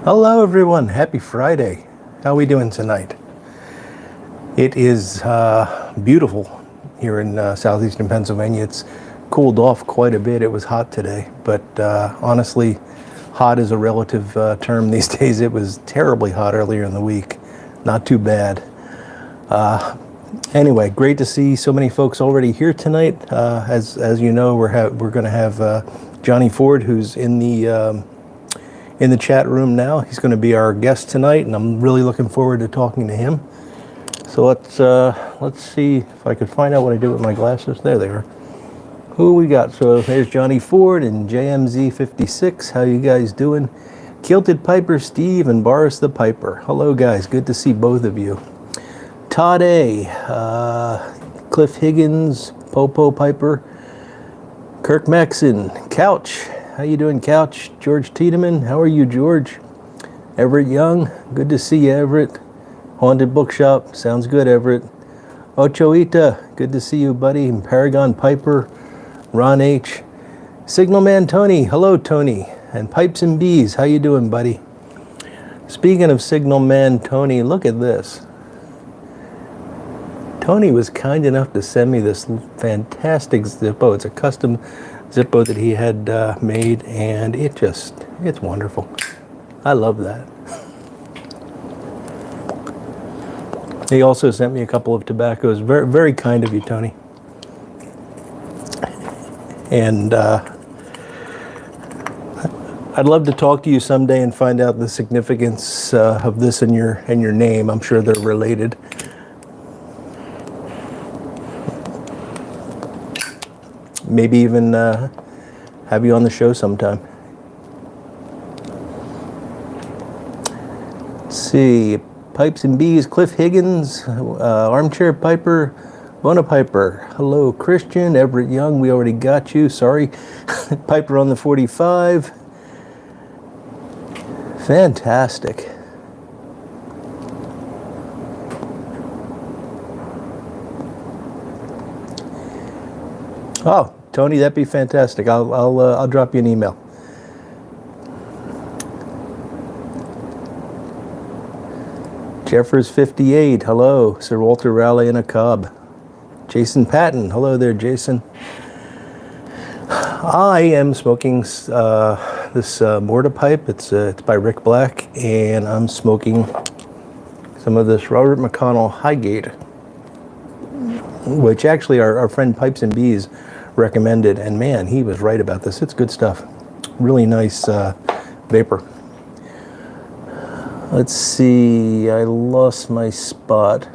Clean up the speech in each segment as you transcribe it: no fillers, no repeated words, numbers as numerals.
Hello everyone, happy Friday. How are we doing tonight? It is beautiful here in southeastern Pennsylvania. It's cooled off quite a bit. It was hot today, but honestly, hot is a relative term these days. It was terribly hot earlier in the week. Not too bad. Anyway, great to see so many folks already here tonight. As you know, we're going to have Johnny Ford, who's in the chat room now. He's going to be our guest tonight, and I'm really looking forward to talking to him. So let's see if I could find out what I did with my glasses. There they are. Who we got? So there's Johnny Ford and JMZ56. How you guys doing? Kilted Piper Steve and Boris the Piper. Hello guys, good to see both of you. Todd A, Cliff Higgins, Popo Piper, Kirk Maxon, Couch. How you doing, Couch? George Tiedemann, how are you, George? Everett Young, good to see you, Everett. Haunted Bookshop, sounds good, Everett. Ochoita, good to see you, buddy. And Paragon Piper, Ron H. Signal Man Tony, hello, Tony. And Pipes and Bees, how you doing, buddy? Speaking of Signal Man Tony, look at this. Tony was kind enough to send me this fantastic Zippo. It's a custom Zippo that he had made, and it's wonderful. I love that. He also sent me a couple of tobaccos. Very, very kind of you, Tony. And I'd love to talk to you someday and find out the significance of this in your name. I'm sure they're related. Maybe even have you on the show sometime. Let's see. Pipes and Bees, Cliff Higgins, Armchair Piper, Bona Piper. Hello, Christian. Everett Young, we already got you. Sorry. Piper on the 45. Fantastic. Oh, Tony, that'd be fantastic. I'll drop you an email. Jeffers 58, hello. Sir Walter Raleigh in a Cobb. Jason Patton, hello there, Jason. I am smoking this Morta pipe. It's by Rick Black, and I'm smoking some of this Robert McConnell Highgate, which actually our friend Pipes and Bees recommended, and man, he was right about this. It's good stuff. Really nice vapor. Let's see, I lost my spot.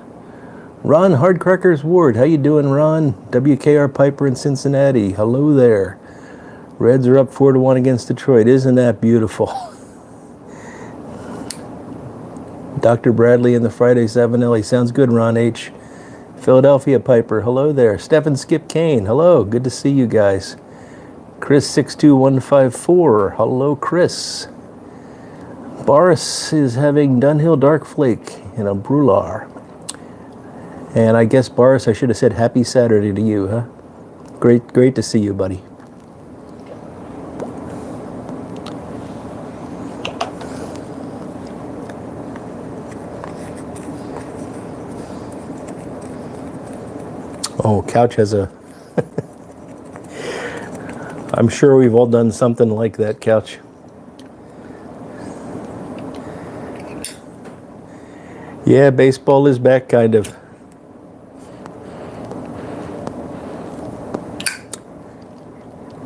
Ron Hardcrackers Ward, how you doing, Ron? WKR Piper in Cincinnati, hello there. Reds are up 4-1 against Detroit. Isn't that beautiful? Dr. Bradley in the Friday 7L. Sounds good, Ron H. Philadelphia Piper, hello there. Stephen Skip Kane, hello, good to see you guys. Chris 62154, hello Chris. Boris is having Dunhill Dark Flake in a Brulard. And I guess, Boris, I should have said happy Saturday to you, huh? Great to see you, buddy. Oh, Couch has a... I'm sure we've all done something like that, Couch. Yeah, baseball is back, kind of.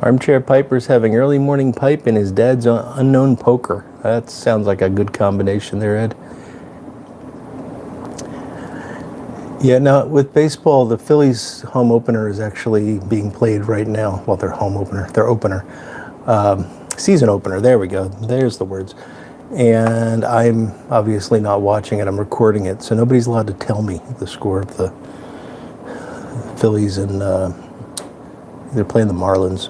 Armchair Piper's having early morning pipe and his dad's unknown poker. That sounds like a good combination there, Ed. Yeah, now with baseball, the Phillies home opener is actually being played right now. Well, their home opener, their opener. Season opener, there we go. There's the words. And I'm obviously not watching it, I'm recording it, so nobody's allowed to tell me the score of the Phillies, and they're playing the Marlins.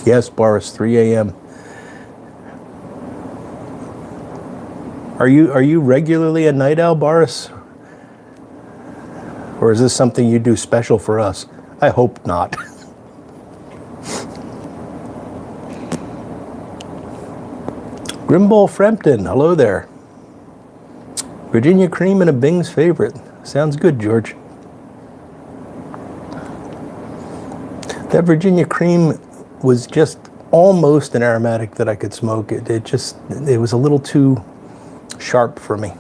Yes, Boris, 3 a.m. Are you regularly a night owl, Boris? Or is this something you do special for us? I hope not. Grimball Frampton, hello there. Virginia cream and a Bing's favorite. Sounds good, George. That Virginia cream was just almost an aromatic that I could smoke. It was a little too sharp for me.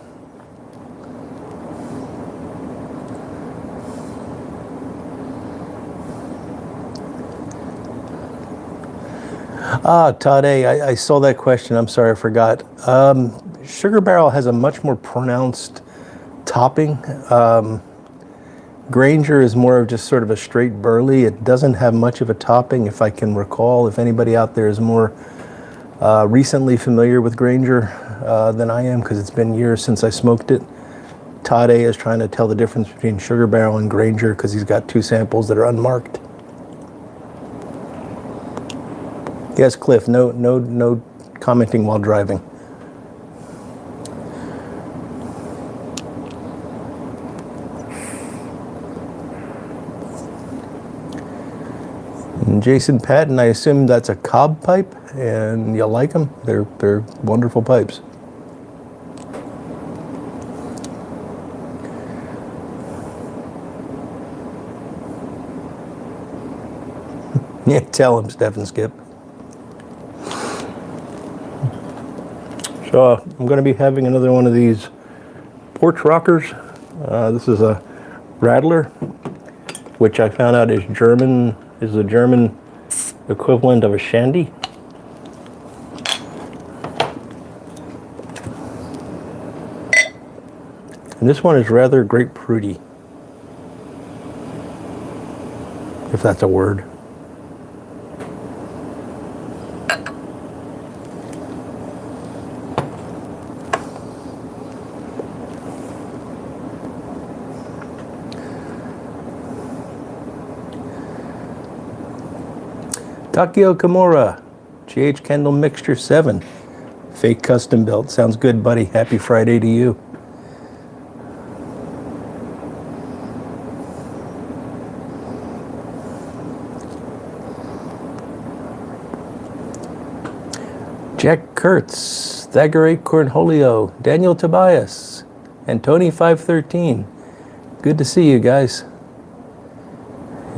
Todd A., I saw that question. I'm sorry, I forgot. Sugar Barrel has a much more pronounced topping. Granger is more of just sort of a straight burley. It doesn't have much of a topping, if I can recall. If anybody out there is more recently familiar with Granger than I am, because it's been years since I smoked it. Todd A. is trying to tell the difference between Sugar Barrel and Granger because he's got 2 samples that are unmarked. Yes, Cliff, no commenting while driving. And Jason Patton, I assume that's a cob pipe, and you like them? They're wonderful pipes. Yeah, tell him, Stephen Skip. So I'm going to be having another one of these porch rockers. This is a Rattler, which I found out is German, is the German equivalent of a Shandy. And this one is rather grapefruity, if that's a word. Takio Kimura, GH Kendall Mixture 7. Fake custom built. Sounds good, buddy. Happy Friday to you. Jack Kurtz, Thaggerate Cornholio, Daniel Tobias, and Tony 513. Good to see you guys.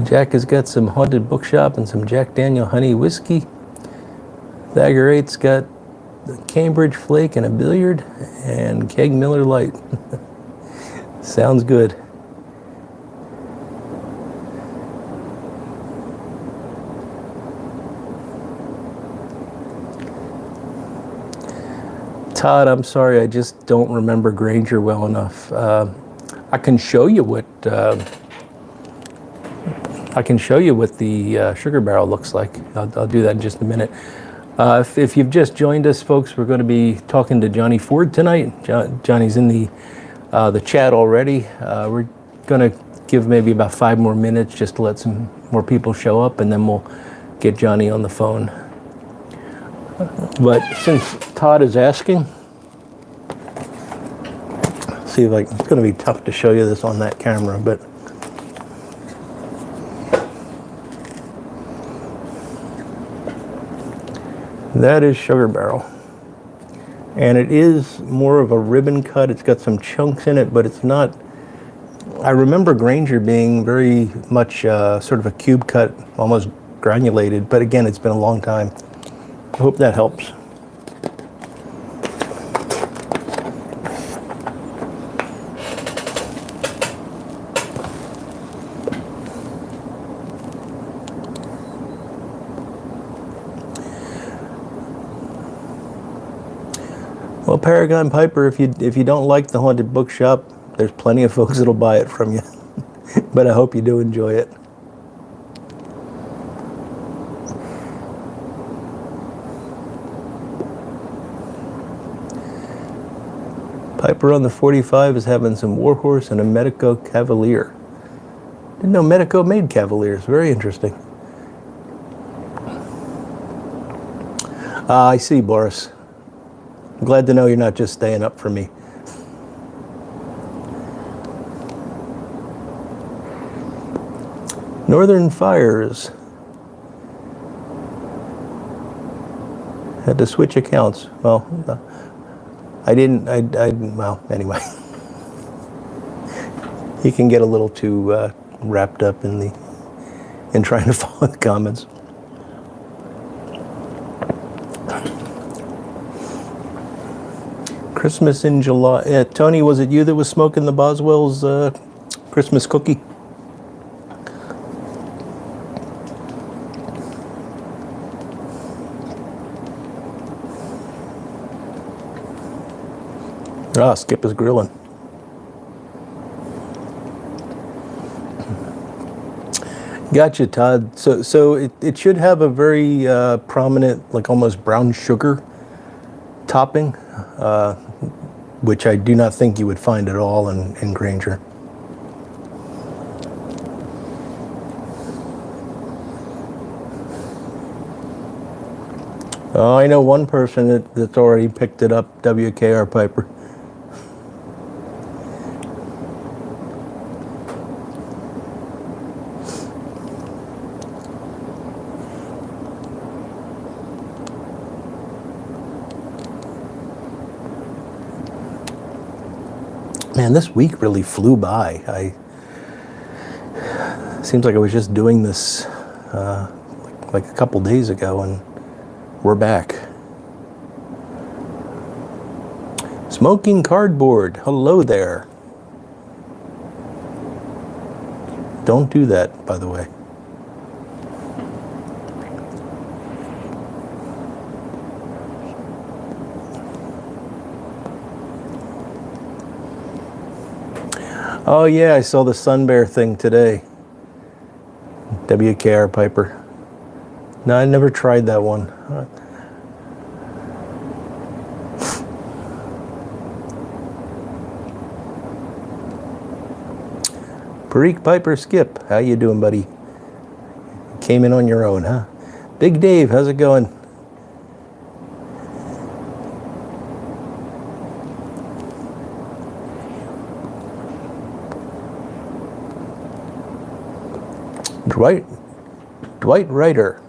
Jack has got some Haunted Bookshop and some Jack Daniel Honey Whiskey. Thaggerate's got the Cambridge Flake and a billiard, and Keg Miller Light. Sounds good. Todd, I'm sorry, I just don't remember Granger well enough. I can show you what the Sugar Barrel looks like. I'll do that in just a minute. If you've just joined us, folks, we're going to be talking to Johnny Ford tonight. Johnny's in the chat already. We're going to give maybe about 5 more minutes just to let some more people show up, and then we'll get Johnny on the phone. But since Todd is asking, see if it's going to be tough to show you this on that camera, but that is Sugar Barrel. And it is more of a ribbon cut. It's got some chunks in it, but it's not. I remember Granger being very much sort of a cube cut, almost granulated, but again, it's been a long time. I hope that helps. Well, Paragon Piper, if you don't like the Haunted Bookshop, there's plenty of folks that'll buy it from you. But I hope you do enjoy it. Piper on the 45 is having some Warhorse and a Medico Cavalier. Didn't know Medico made Cavaliers. Very interesting. I see, Boris. I'm glad to know you're not just staying up for me. Northern Fires. Had to switch accounts. Well, I didn't. Well, anyway. He can get a little too wrapped up in trying to follow the comments. Christmas in July. Tony, was it you that was smoking the Boswell's Christmas cookie? Ah, Skip is grilling. Gotcha, Todd. So it should have a very prominent, like almost brown sugar topping, which I do not think you would find at all in Granger. Oh, I know one person that's already picked it up, WKR Piper. Man, this week really flew by. Seems like I was just doing this like a couple days ago, and we're back. Smoking Cardboard, hello there. Don't do that, by the way. Oh yeah, I saw the Sun Bear thing today. WKR Piper. No, I never tried that one. Perique Piper Skip, how you doing, buddy? Came in on your own, huh? Big Dave, how's it going? Dwight Ryder.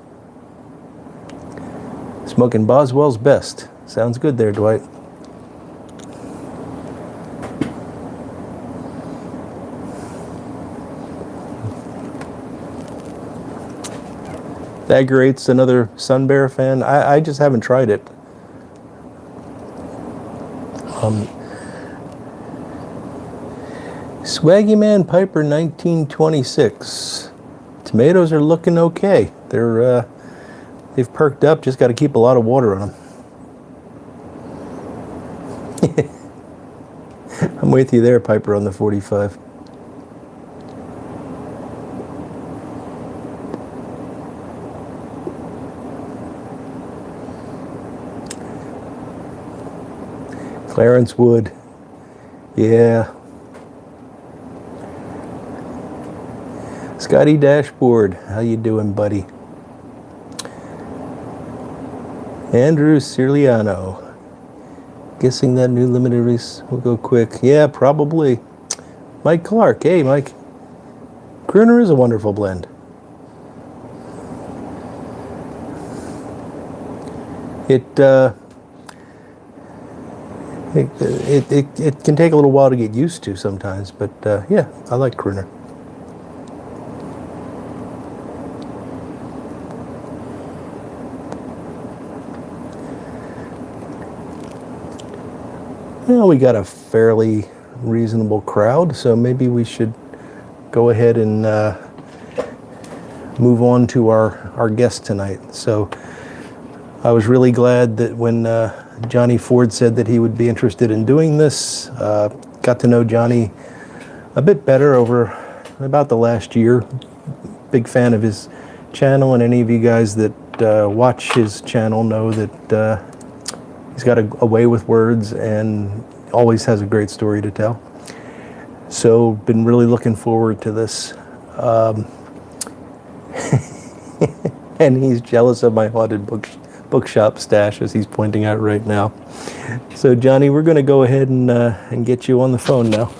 Smoking Boswell's best. Sounds good there, Dwight. Thagerate's another Sun Bear fan. I just haven't tried it. Swaggy Man Piper 1926. Tomatoes are looking okay. They've perked up. Just got to keep a lot of water on them. I'm with you there, Piper, on the 45. Clarence Wood. Yeah. Scotty Dashboard, how you doing, buddy? Andrew Cirliano. Guessing that new limited release will go quick. Yeah, probably. Mike Clark. Hey, Mike. Crooner is a wonderful blend. It can take a little while to get used to sometimes, but yeah, I like Crooner. Well, we got a fairly reasonable crowd, so maybe we should go ahead and move on to our guest tonight. So I was really glad that when Johnny Ford said that he would be interested in doing this, got to know Johnny a bit better over about the last year. Big fan of his channel, and any of you guys that watch his channel know that he's got a way with words and always has a great story to tell. So been really looking forward to this. And he's jealous of my haunted bookshop stash, as he's pointing out right now. So Johnny, we're going to go ahead and get you on the phone now.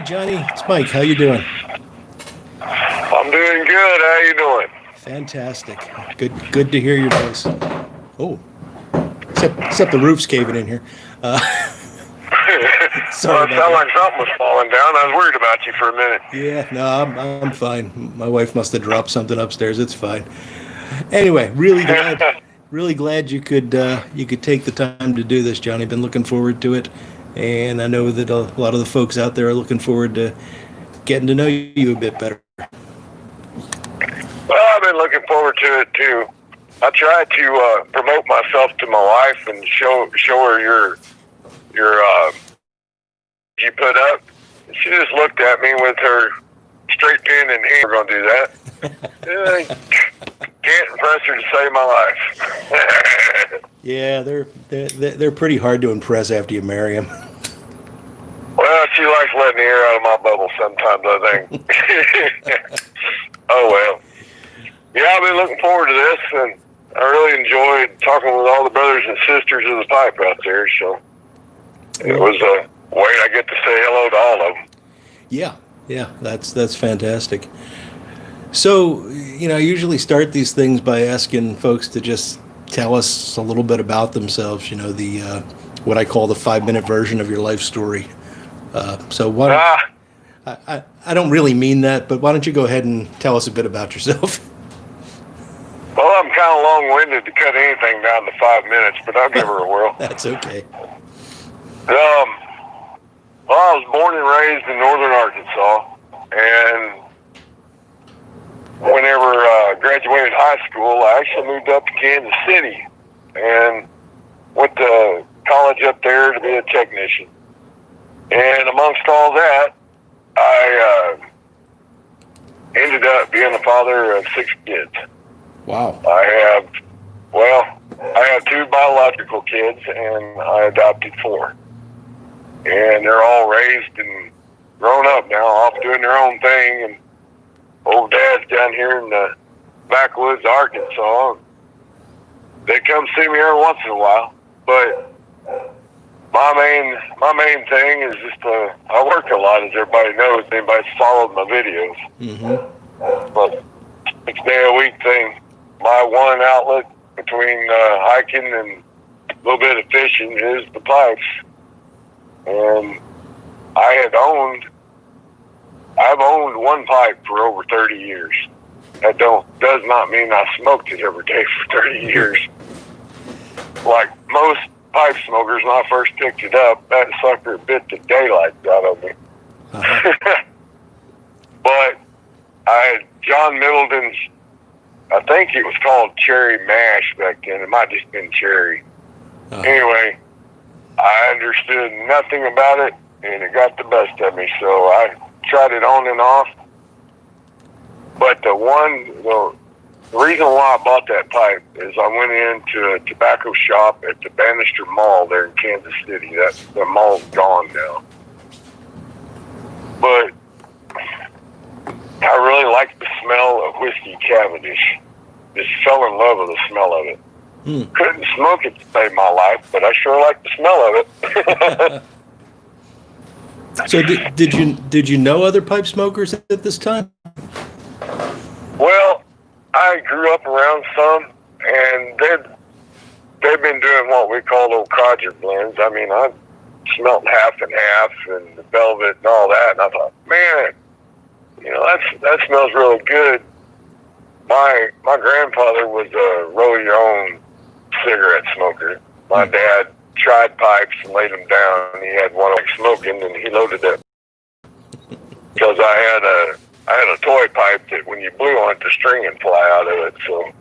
Johnny, it's Mike. How you doing? I'm doing good. How you doing? Fantastic. Good to hear your voice. Oh, except the roof's caving in here. Well, it sounded like something was falling down. I was worried about you for a minute. Yeah, no, I'm fine. My wife must have dropped something upstairs. It's fine. Anyway, really glad you could take the time to do this, Johnny. Been looking forward to it, and I know that a lot of the folks out there are looking forward to getting to know you a bit better. Well, I've been looking forward to it too. I tried to promote myself to my wife and show her your you put up. She just looked at me with her straight pen in hand. We're gonna do that. Can't impress her to save my life. Yeah, they're pretty hard to impress after you marry them. Well, she likes letting the air out of my bubble sometimes, I think. Oh well. Yeah, I've been looking forward to this, and I really enjoyed talking with all the brothers and sisters of the pipe out there. So it was a way I get to say hello to all of them. Yeah, that's fantastic. So, I usually start these things by asking folks to just tell us a little bit about themselves. The what I call the 5-minute version of your life story. So why? I don't really mean that, but why don't you go ahead and tell us a bit about yourself? Well, I'm kind of long-winded to cut anything down to 5 minutes, but I'll give her a whirl. That's okay. Well, I was born and raised in northern Arkansas, and whenever I graduated high school, I actually moved up to Kansas City and went to college up there to be a technician. And amongst all that, I ended up being the father of 6 kids. Wow. I have 2 biological kids, and I adopted 4. And they're all raised and grown up now, off doing their own thing. And old dad's down here in the backwoods of Arkansas. They come see me every once in a while. But my main thing is just I work a lot, as everybody knows. Anybody's followed my videos. Mm-hmm. But 6-day-a-week thing. My one outlet between hiking and a little bit of fishing is the pipes. And I've owned 1 pipe for over 30 years. That does not mean I smoked it every day for 30 years. Like most pipe smokers, when I first picked it up, that sucker bit the daylight out of me. Uh-huh. But I had John Middleton's, I think it was called Cherry Mash back then. It might have just been Cherry. Uh-huh. Anyway, I understood nothing about it, and it got the best of me, so I tried it on and off. But the reason why I bought that pipe is I went into a tobacco shop at the Bannister Mall there in Kansas City. The mall's gone now. But I really liked the smell of whiskey Cavendish. Just fell in love with the smell of it. Couldn't smoke it to save my life, but I sure like the smell of it. So did you know other pipe smokers at this time? Well, I grew up around some, and they've been doing what we call old codger blends. I mean, I smelled half and half and the velvet and all that, and I thought, man, that smells really good. My grandfather was a roll your own cigarette smoker. My dad tried pipes and laid them down, and he had one like smoking, and he loaded it because I had a toy pipe that when you blew on it, the string would fly out of it. So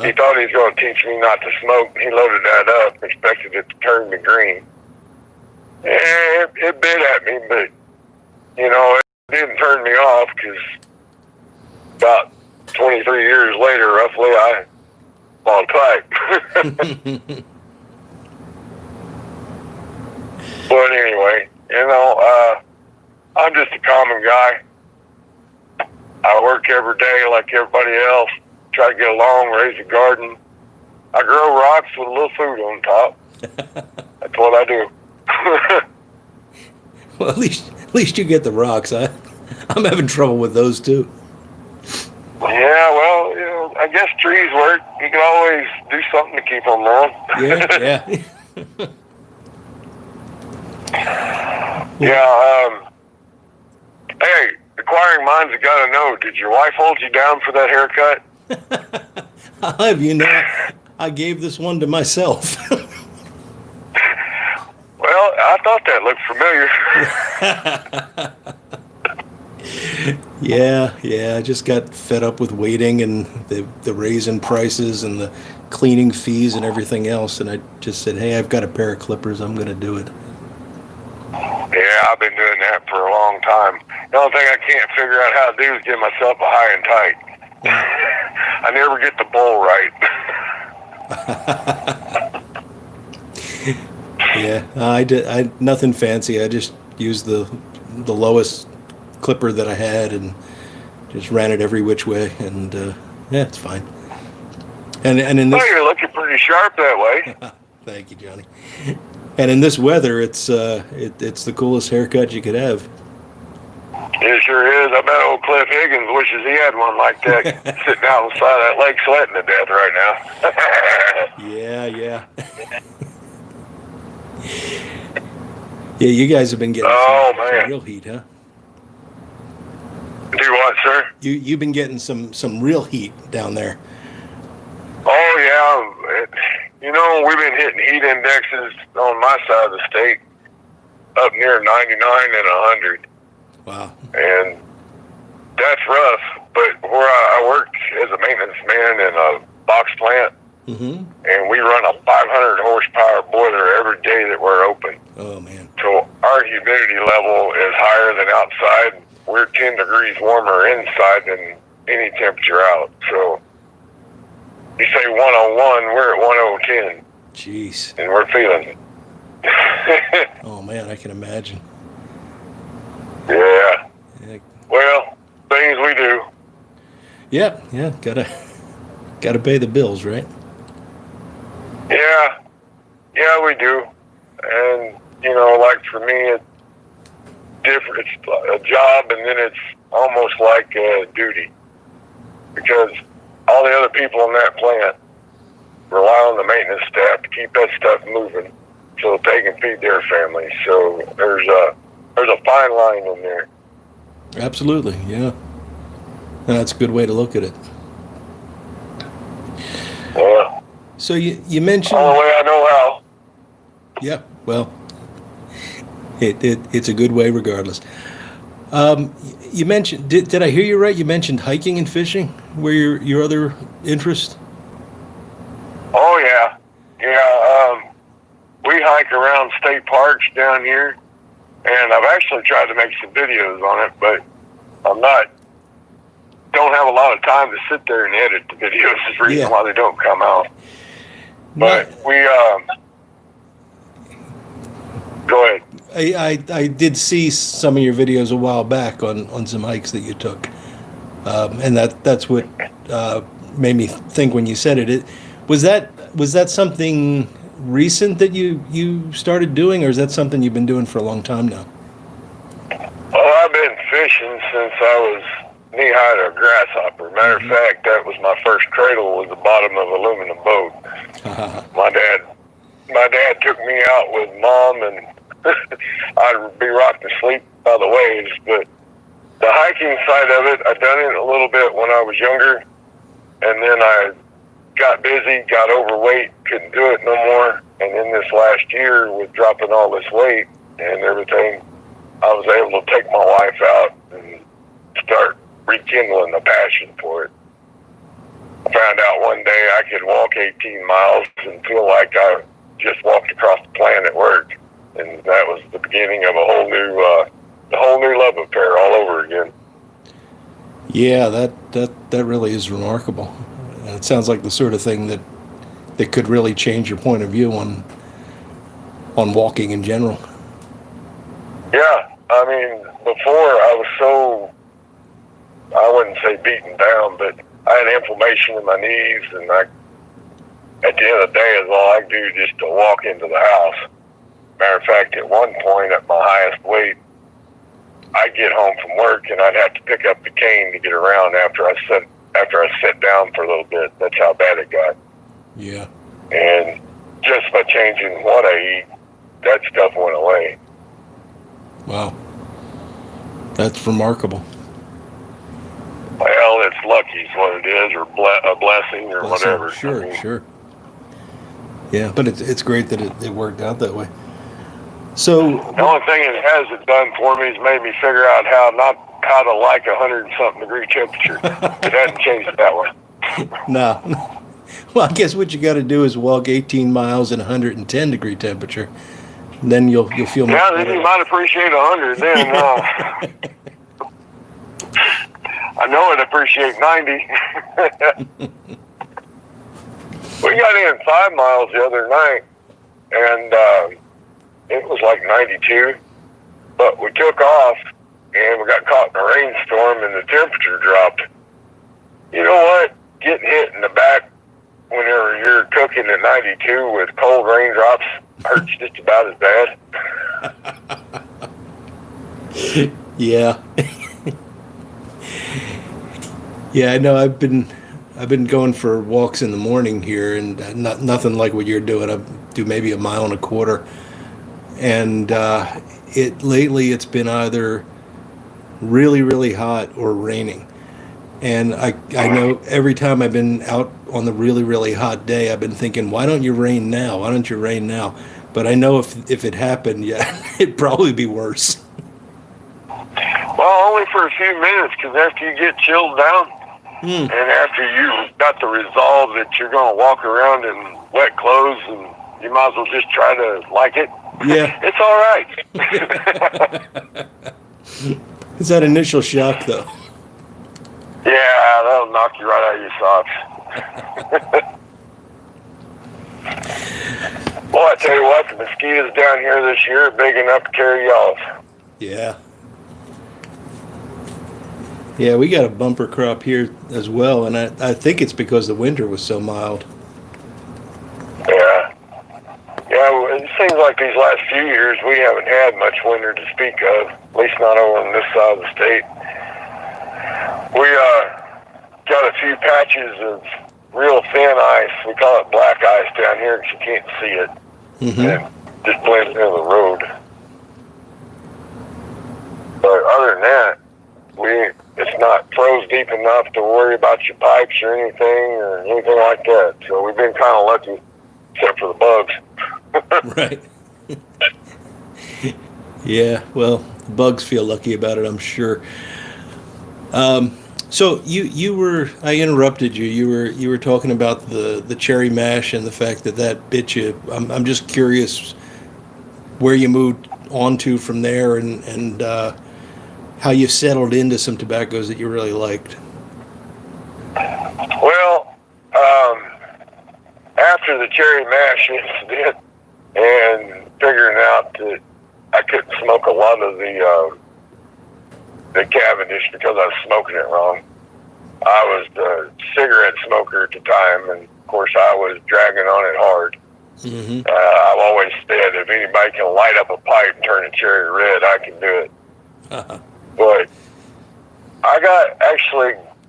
he thought he was going to teach me not to smoke. He loaded that up, expected it to turn to green. And it bit at me, but it didn't turn me off, because about 23 years later, roughly, I bought a pipe. But anyway, I'm just a common guy. I work every day like everybody else, try to get along, raise a garden. I grow rocks with a little food on top. That's what I do. Well, at least you get the rocks. I'm having trouble with those too. Yeah, well, I guess trees work. You can always do something to keep them long. Yeah. Yeah. Hey, inquiring minds have got to know. Did your wife hold you down for that haircut? I gave this one to myself. Well, I thought that looked familiar. Yeah. I just got fed up with waiting and the raise in prices and the cleaning fees and everything else. And I just said, hey, I've got a pair of clippers. I'm going to do it. Yeah, I've been doing that for a long time. The only thing I can't figure out how to do is get myself a high and tight. I never get the bowl right. Yeah, I nothing fancy. I just used the lowest clipper that I had and just ran it every which way, and yeah, it's fine. And in this, Oh, you're looking pretty sharp that way. thank you, Johnny. And in this weather, it's the coolest haircut you could have. It sure is. I bet old Cliff Higgins wishes he had one like that, sitting out on the side of that lake sweating to death right now. Yeah. Yeah, you guys have been getting some real heat, huh? Do what, sir? You've been getting some real heat down there. Oh, yeah. We've been hitting heat indexes on my side of the state up near 99 and 100. Wow. And that's rough, but where I work as a maintenance man in a box plant, and we run a 500 horsepower boiler every day that we're open. Oh, man. So our humidity level is higher than outside. We're 10 degrees warmer inside than any temperature out. So you say 101, we're at 110. Jeez. And we're feeling it. Oh, man, I can imagine. Yeah. Well, things we do. Yeah, gotta pay the bills, right? Yeah, we do. And, like for me, it's different. It's a job, and then it's almost like a duty. Because all the other people in that plant rely on the maintenance staff to keep that stuff moving so that they can feed their families. So there's a fine line in there. Absolutely, yeah. That's a good way to look at it. Yeah. So you mentioned... All the way I know how. Yeah, well, it's a good way regardless. You mentioned... Did I hear you right? You mentioned hiking and fishing were your other interest? Oh, yeah. Yeah, we hike around state parks down here. And I've actually tried to make some videos on it, but don't have a lot of time to sit there and edit the videos. Is the reason why they don't come out. But go ahead. I did see some of your videos a while back on some hikes that you took. And that's what made me think when you said it. Was that something recent that you started doing, or is that something you've been doing for a long time now? Well, I've been fishing since I was knee-high to a grasshopper. Matter of fact, that was my first cradle, was the bottom of an aluminum boat. My dad took me out with Mom, and I'd be rocked to sleep by the waves. But the hiking side of it, I'd done it a little bit when I was younger, and then I got busy, got overweight, couldn't do it no more. And in this last year, with dropping all this weight and everything, I was able to take my wife out and start rekindling the passion for it. I found out one day I could walk 18 miles and feel like I just walked across the planet at work. And that was the beginning of a whole new love affair all over again. Yeah, that really is remarkable. It sounds like the sort of thing that could really change your point of view on walking in general. Yeah, I mean, before I was so, I wouldn't say beaten down, but I had inflammation in my knees, and at the end of the day, is all I do just to walk into the house. Matter of fact, at one point, at my highest weight, I'd get home from work and I'd have to pick up the cane to get around after I sat down for a little bit. That's how bad it got. Yeah. And just by changing what I eat, that stuff went away. Wow. That's remarkable. Well, it's lucky is what it is, or a blessing, or whatever. Sure, sure. Yeah, but it's great that it worked out that way. So the only thing it hasn't done for me is made me figure out how to like 100-something degree temperature. It hasn't changed it that way. No. Well, I guess what you got to do is walk 18 miles in 110 degree temperature. And then you'll feel much better. Yeah, then you might appreciate 100. Then I know I'd appreciate 90. We got in 5 miles the other night, and it was like 92. But we took off, and we got caught in a rainstorm, and the temperature dropped. You know what? Getting hit in the back whenever you're cooking at 92 with cold raindrops hurts just about as bad. Yeah. Yeah, I know. I've been going for walks in the morning here, and nothing like what you're doing. I do maybe 1.25 miles, and lately it's been either really, really hot or raining. And I know every time I've been out on the really, really hot day, I've been thinking, why don't you rain now? Why don't you rain now? But I know if it happened, yeah, it'd probably be worse. Well, only for a few minutes, because after you get chilled down, and after you got the resolve that you're going to walk around in wet clothes, and you might as well just try to like it. Yeah. It's all right. It's that initial shock, though. Yeah, that'll knock you right out of your socks. Well, I tell you what, the mosquitoes down here this year are big enough to carry you off. Yeah. Yeah, we got a bumper crop here as well, and I think it's because the winter was so mild. Yeah. Yeah, well, it seems like these last few years we haven't had much winter to speak of, at least not over on this side of the state. We got a few patches of real thin ice. We call it black ice down here because you can't see it. Mm-hmm. And just blends into the road. But other than that, it's not froze deep enough to worry about your pipes or anything like that. So we've been kind of lucky, except for the bugs. Right. Yeah, well, the bugs feel lucky about it, I'm sure. So you were, I interrupted you. You were talking about the cherry mash and the fact that bit you. I'm just curious where you moved on to from there, and how you settled into some tobaccos that you really liked. Well, after the cherry mash incident and figuring out that I couldn't smoke a lot of the Cavendish because I was smoking it wrong. I was the cigarette smoker at the time, and of course I was dragging on it hard. Mm-hmm. I've always said if anybody can light up a pipe and turn a cherry red, I can do it. Uh-huh. But I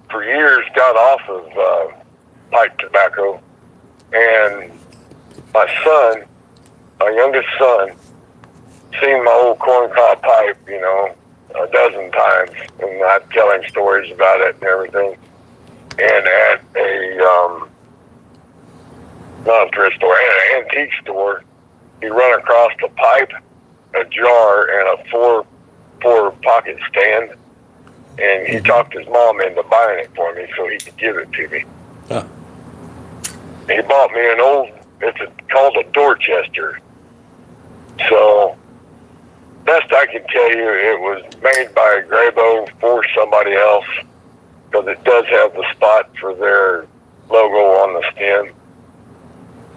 for years got off of pipe tobacco, and my youngest son, seen my old corncob pipe, a dozen times, and I'd tell him stories about it and everything. And at not a thrift store, at an antique store, he run across the pipe, a jar, and a four pocket stand, and he talked his mom into buying it for me so he could give it to me. Huh. He bought me an old, called a Dorchester. So, best I can tell you, it was made by Grabo for somebody else, because it does have the spot for their logo on the stem.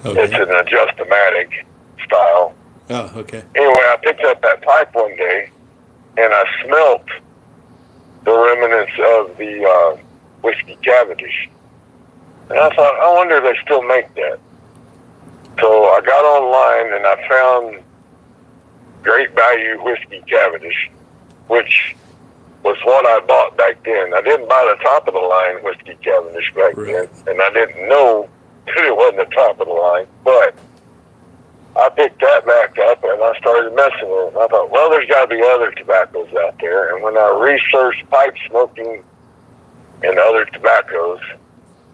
Okay. It's an adjustomatic style. Oh, okay. Anyway, I picked up that pipe one day, and I smelt the remnants of the whiskey Cavendish. And I thought, I wonder if they still make that. So I got online, and I found Great Value Whiskey Cavendish. which was what I bought back then. I didn't buy the top of the line whiskey Cavendish back then, and I didn't know that it wasn't the top of the line, but I picked that back up and I started messing with it. And I thought, well, there's got to be other tobaccos out there. And when I researched pipe smoking and other tobaccos,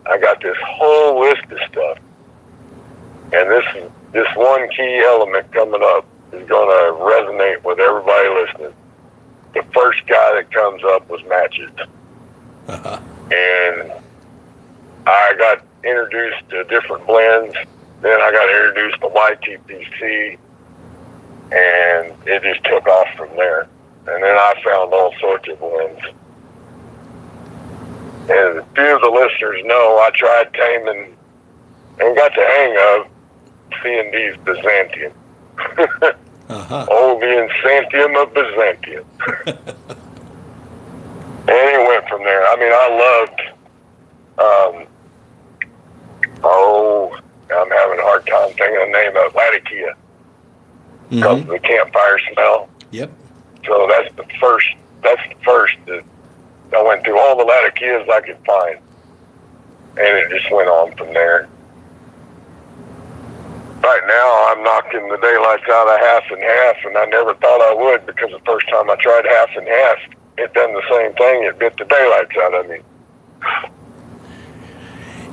I got this whole list of stuff. And this one key element coming up is going to resonate with everybody listening. The first guy that comes up was matches. Uh-huh. And I got introduced to different blends. Then I got introduced to YTPC, and it just took off from there. And then I found all sorts of blends. And a few of the listeners know I tried taming and got the hang of C&D's Byzantium. Uh-huh. Oh, the Insantium of Byzantium. And it went from there. I mean, I loved, I'm having a hard time thinking of the name of Latakia. Because of the campfire smell. Yep. So that's the first that I went through all the Latakias I could find. And it just went on from there. Right now, I'm knocking the daylights out of half and half, and I never thought I would, because the first time I tried half and half, it done the same thing. It bit the daylights out of me.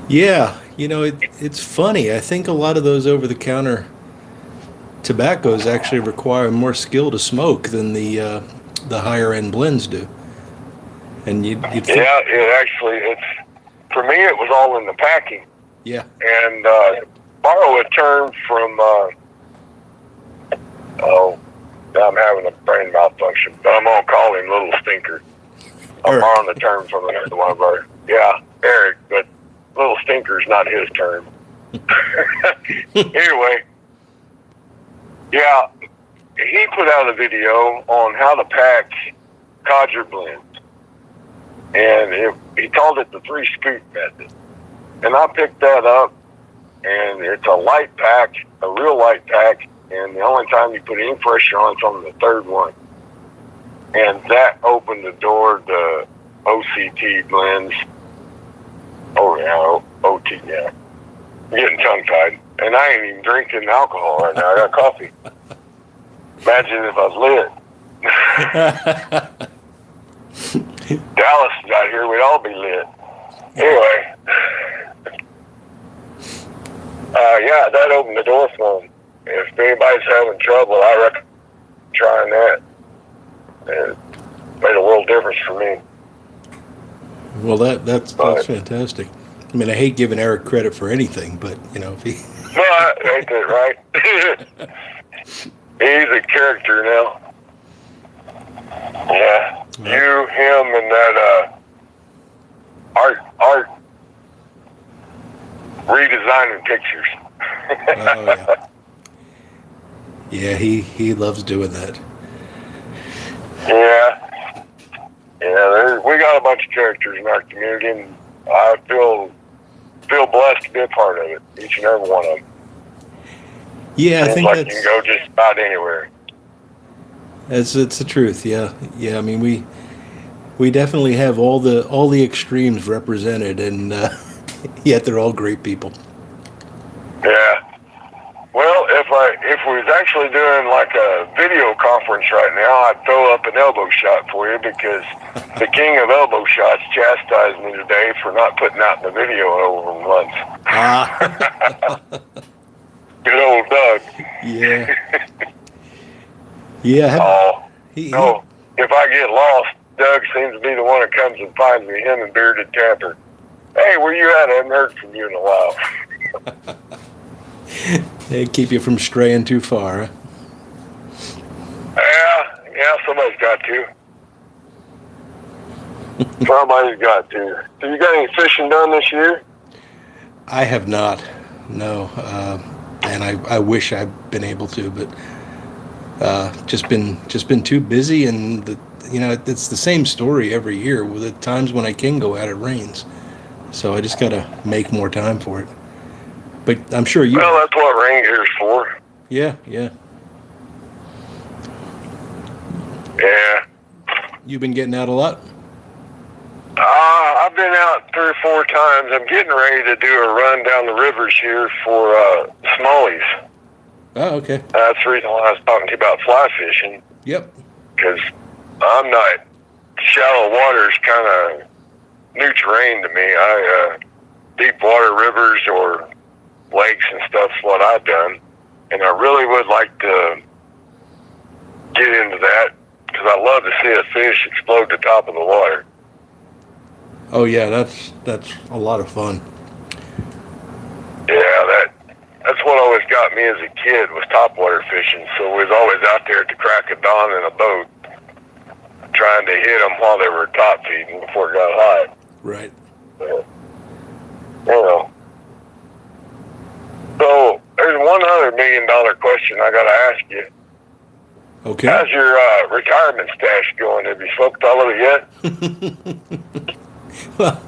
Yeah, you know, it's funny. I think a lot of those over-the-counter tobaccos actually require more skill to smoke than the higher-end blends do. And you'd think, yeah, it's for me, it was all in the packing. Yeah. And borrow a term from I'm having a brain malfunction, but I'm gonna call him Little Stinker. I'm borrowing the term from another one of our Eric, but Little Stinker's not his term. Anyway, he put out a video on how to pack codger blends, and he called it the 3-scoop method. And I picked that up, and it's a light pack, a real light pack, and the only time you put any pressure on it's on the third one. And that opened the door to OCT blends. Oh, yeah, OT, yeah. I'm getting tongue-tied. And I ain't even drinking alcohol right now. I got coffee. Imagine if I was lit. Dallas is out here, we'd all be lit. Anyway. That opened the door for them. If anybody's having trouble, I recommend trying that. It made a world difference for me. Well, that's fantastic. I mean, I hate giving Eric credit for anything, but, you know, if he... No, ain't that right? He's a character now. Yeah. You, him, and that art redesigning pictures. Oh, yeah. Yeah, he loves doing that. Yeah. We got a bunch of characters in our community, and I feel blessed to be a part of it, each and every one of them. Yeah, I think like you can go just about anywhere. It's the truth. Yeah. I mean, we definitely have all the extremes represented, and yet they're all great people. Yeah. Well, if we was actually doing like a video conference right now, I'd throw up an elbow shot for you, because the king of elbow shots chastised me today for not putting out the video over months. Good old Doug. Yeah. Yeah. No, if I get lost, Doug seems to be the one that comes and finds me, him and Bearded Tapper. Hey, where you at? I haven't heard from you in a while. They keep you from straying too far, huh? Yeah, somebody's got to. Somebody's got to. So you got any fishing done this year? I have not, no. And I wish I'd been able to, but just been too busy, and it's the same story every year. With the times when I can go out, it rains. So I just got to make more time for it. But I'm sure you... Well, that's what rain gear's for. Yeah. Yeah. You been getting out a lot? I've been out 3 or 4 times. I'm getting ready to do a run down the rivers here for smallies. Oh, okay. That's the reason why I was talking to you about fly fishing. Yep. Because I'm not, shallow water is kind of new terrain to me. Deep water rivers or lakes and stuff's what I've done. And I really would like to get into that because I love to see a fish explode the top of the water. Oh yeah, that's a lot of fun. Yeah, that's what always got me as a kid was topwater fishing. So we was always out there at the crack of dawn in a boat trying to hit them while they were top feeding before it got hot. Right. You know. So there's one other $1 million question I got to ask you. Okay. How's your retirement stash going? Have you smoked all of it yet? Well,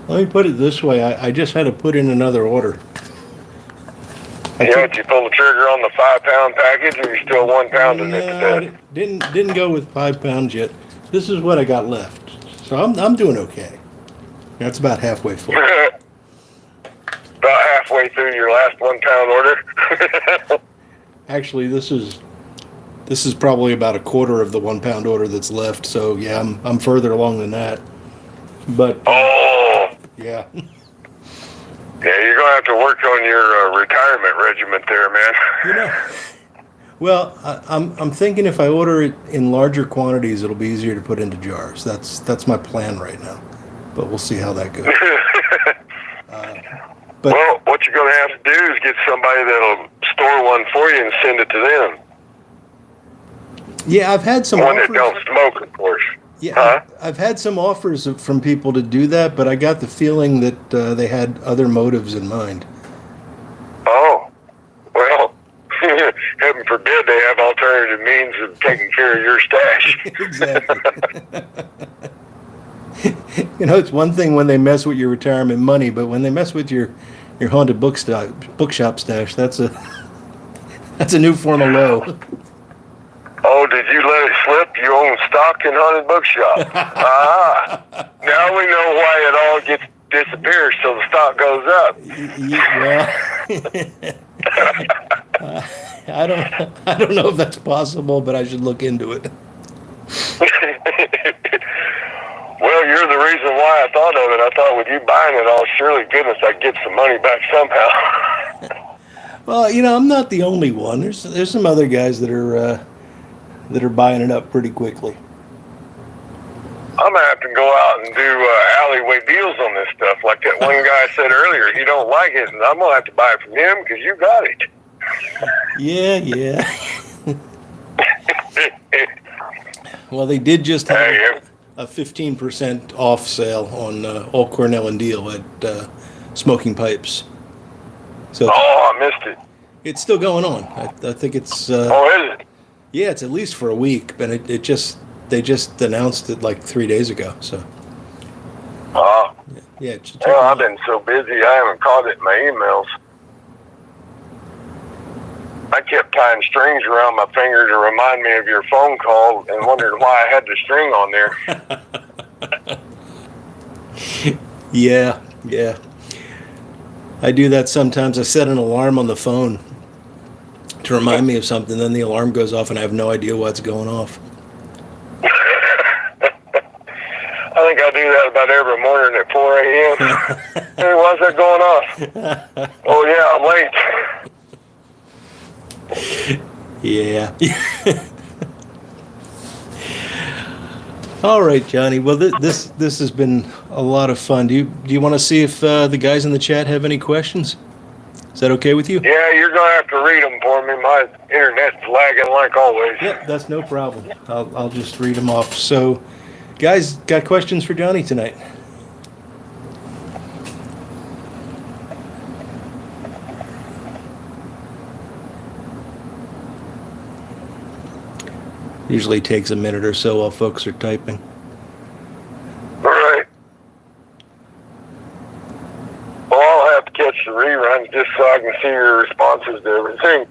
let me put it this way. I just had to put in another order. Did you pull the trigger on the 5-pound package, or you still 1 pounding it today? Didn't go with 5 pounds yet. This is what I got left, so I'm doing okay. That's about halfway full. About halfway through your last 1 pound order. Actually, this is probably about a quarter of the 1 pound order that's left. So yeah, I'm further along than that. But yeah. Yeah, you're gonna have to work on your retirement regiment there, man. You know, well, I'm thinking if I order it in larger quantities, it'll be easier to put into jars. That's my plan right now. But we'll see how that goes. But well, what you're gonna have to do is get somebody that'll store one for you and send it to them. yeah, I've had some One offers. that don't smoke, of course. Yeah, Huh? I've had some offers from people to do that, but I got the feeling that they had other motives in mind. Oh, well, heaven forbid they have alternative means of taking care of your stash. Exactly. You know, it's one thing when they mess with your retirement money, but when they mess with your haunted bookshop stash, that's a new form of low. Oh, did you let it slip? You own stock in Haunted Bookshop. Now we know why it all disappears, so the stock goes up. Well, I don't know if that's possible, but I should look into it. Well, you're the reason why I thought of it. I thought with you buying it all, surely goodness I'd get some money back somehow. Well, you know, I'm not the only one. There's some other guys that are buying it up pretty quickly. I'm gonna have to go out and do alleyway deals on this stuff, like that one guy said earlier. He don't like it, and I'm gonna have to buy it from him because you got it. Yeah. Well, they did just have Hey, a 15% off sale on all Cornell and Deal at Smoking Pipes. So I missed it. it's still going on. I think it's Is it? yeah, it's at least for a week, but they just announced it like 3 days ago. So yeah. Well, I've been so busy I haven't caught it in my emails. I kept tying strings around my finger to remind me of your phone call and wondered why I had the string on there. Yeah. I do that sometimes. I set an alarm on the phone to remind me of something, then the alarm goes off and I have no idea what's going off. I think I do that about every morning at 4 a.m. Hey, why's that going off? Oh, yeah, I'm late. Yeah. All right, Johnny. Well, this has been a lot of fun. Do you want to see if the guys in the chat have any questions? Is that okay with you? Yeah, you're going to have to read them for me. My internet's lagging like always. Yep, that's no problem. I'll just read them off. So, guys, got questions for Johnny tonight? Usually takes a minute or so while folks are typing. All right. Well, I'll have to catch the reruns just so I can see your responses to everything.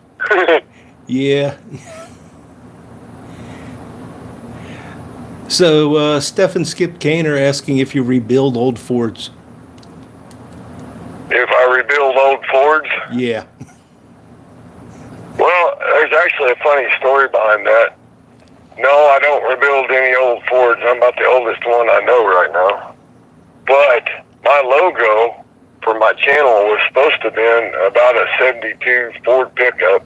Yeah. So, Steph and Skip Kane are asking if you rebuild old Fords. If I rebuild old Fords? Yeah. Well, there's actually a funny story behind that. No, I don't rebuild any old Fords. I'm about the oldest one I know right now. But my logo for my channel was supposed to have been about a 72 Ford pickup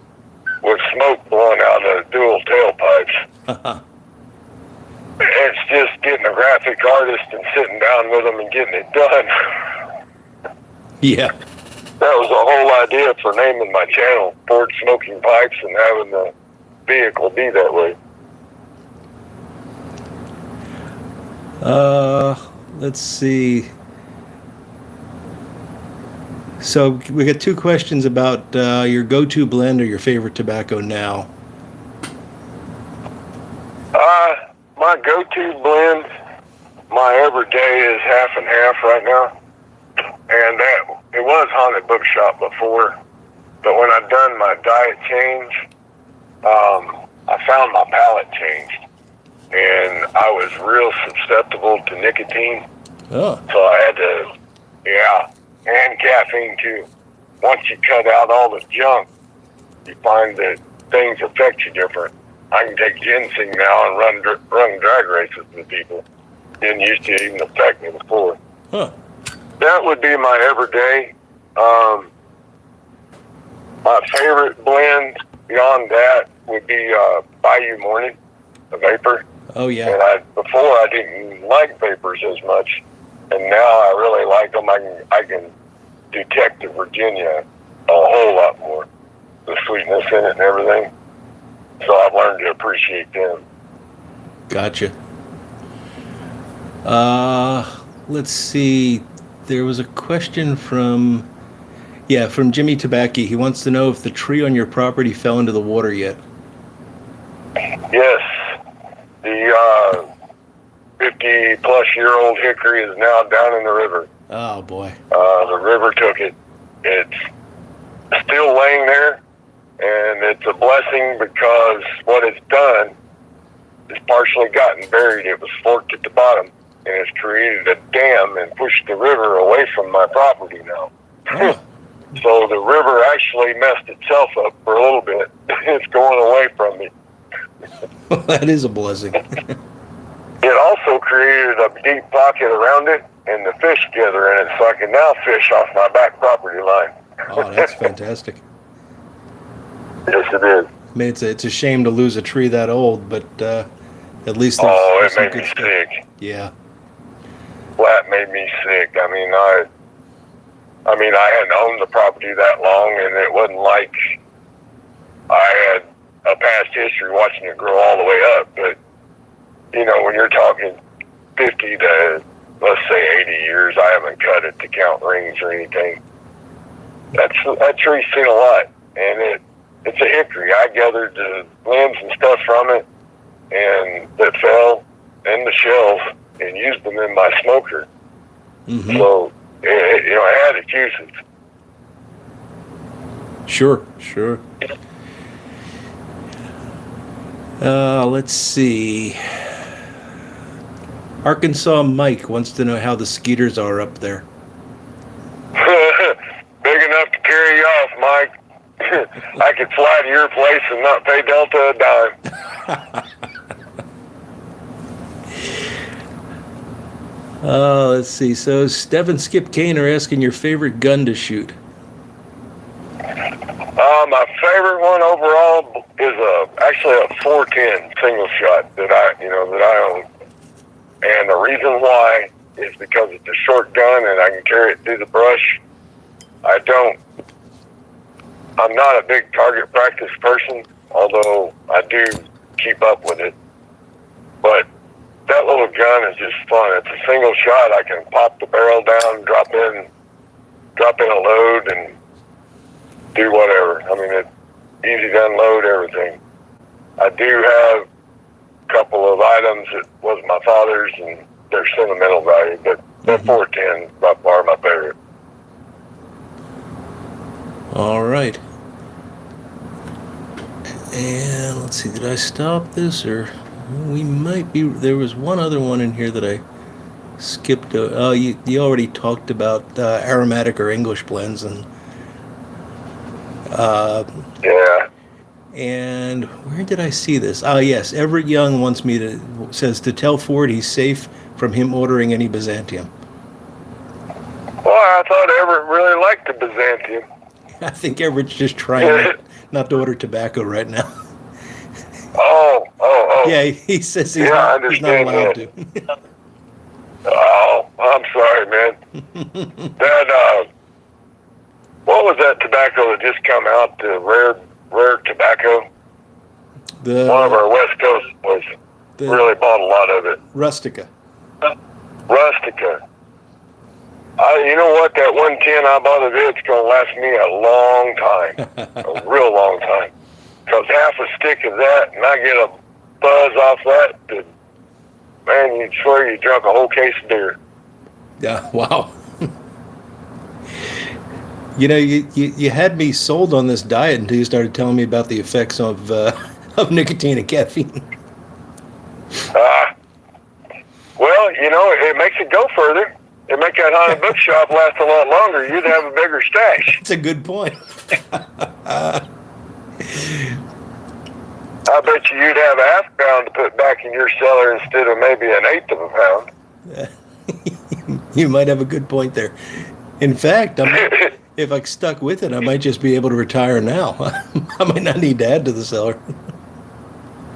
with smoke blowing out of dual tailpipes. It's just getting a graphic artist and sitting down with them and getting it done. Yeah. That was the whole idea for naming my channel, Ford Smoking Pipes, and having the vehicle be that way. Let's see. So we got two questions about your go-to blend or your favorite tobacco now. My go-to blend, my everyday is half and half right now. And it was Haunted Bookshop before, but when I done my diet change, I found my palate changed, and I was real susceptible to nicotine. Oh. So I had to, and caffeine too. Once you cut out all the junk, you find that things affect you different. I can take ginseng now and run drag races with people. Didn't used to even affect me before. Huh. That would be my everyday. My favorite blend beyond that would be Bayou Morning, a vapor. Oh, yeah. And before I didn't like vapors as much, and now I really like them. I can detect the Virginia a whole lot more, the sweetness in it and everything. So I've learned to appreciate them. Gotcha. Let's see. There was a question from Jimmy Tabacchi. He wants to know if the tree on your property fell into the water yet. Yes. The 50-plus-year-old hickory is now down in the river. Oh, boy. The river took it. It's still laying there, and it's a blessing because what it's done is partially gotten buried. It was forked at the bottom, and it's created a dam and pushed the river away from my property now. Oh. So the river actually messed itself up for a little bit. It's going away from me. That is a blessing. It also created a deep pocket around it, and the fish gather in it, so I can now fish off my back property line. Oh, that's fantastic. Yes, it is. I mean, it's a shame to lose a tree that old, but at least it some made good me stuff. sick. Yeah. Flat made me sick. I mean, I hadn't owned the property that long, and it wasn't like I had a past history watching it grow all the way up. But, you know, when you're talking 50 to, let's say, 80 years, I haven't cut it to count rings or anything. That tree's seen a lot, and it's a hickory. I gathered the limbs and stuff from it, and that fell in the shells, and used them in my smoker. Mm-hmm. So, it had its uses. Sure. Let's see. Arkansas Mike wants to know how the skeeters are up there. Big enough to carry you off, Mike. I could fly to your place and not pay Delta a dime. Let's see. So Steph and Skip Kane are asking your favorite gun to shoot. My favorite one overall is actually a 410 single shot that I own. And the reason why is because it's a short gun and I can carry it through the brush. I'm not a big target practice person, although I do keep up with it. But that little gun is just fun. It's a single shot. I can pop the barrel down, drop in a load, and do whatever. I mean, it's easy to unload everything. I do have a couple of items that was my father's, and they're sentimental value, but that 410 is by far my favorite. All right. And let's see, did I stop this or? We might be. There was one other one in here that I skipped. Oh, you already talked about aromatic or English blends, uh, Yeah. and where did I see this? Oh, yes. Everett Young says to tell Ford he's safe from him ordering any Byzantium. Well, I thought Everett really liked the Byzantium. I think Everett's just trying not to order tobacco right now. Oh. Yeah, he says Yeah, I he's not understand allowed that. to. Oh, I'm sorry, man. That, what was that tobacco that just come out? The rare tobacco. One of our West Coast was really bought a lot of it. Rustica. Rustica. You know what? That 110 I bought of it's going to last me a long time. A real long time. Because half a stick of that, and I get a buzz off that, man, you'd swear you drank a whole case of beer. Yeah, wow. You know, you had me sold on this diet until you started telling me about the effects of nicotine and caffeine. Well, you know, it makes it go further. It make that haunted bookshop last a lot longer. You'd have a bigger stash. That's a good point. I bet you'd have a half pound to put back in your cellar instead of maybe an eighth of a pound. You might have a good point there. In fact, if I stuck with it, I might just be able to retire now. I might not need to add to the cellar.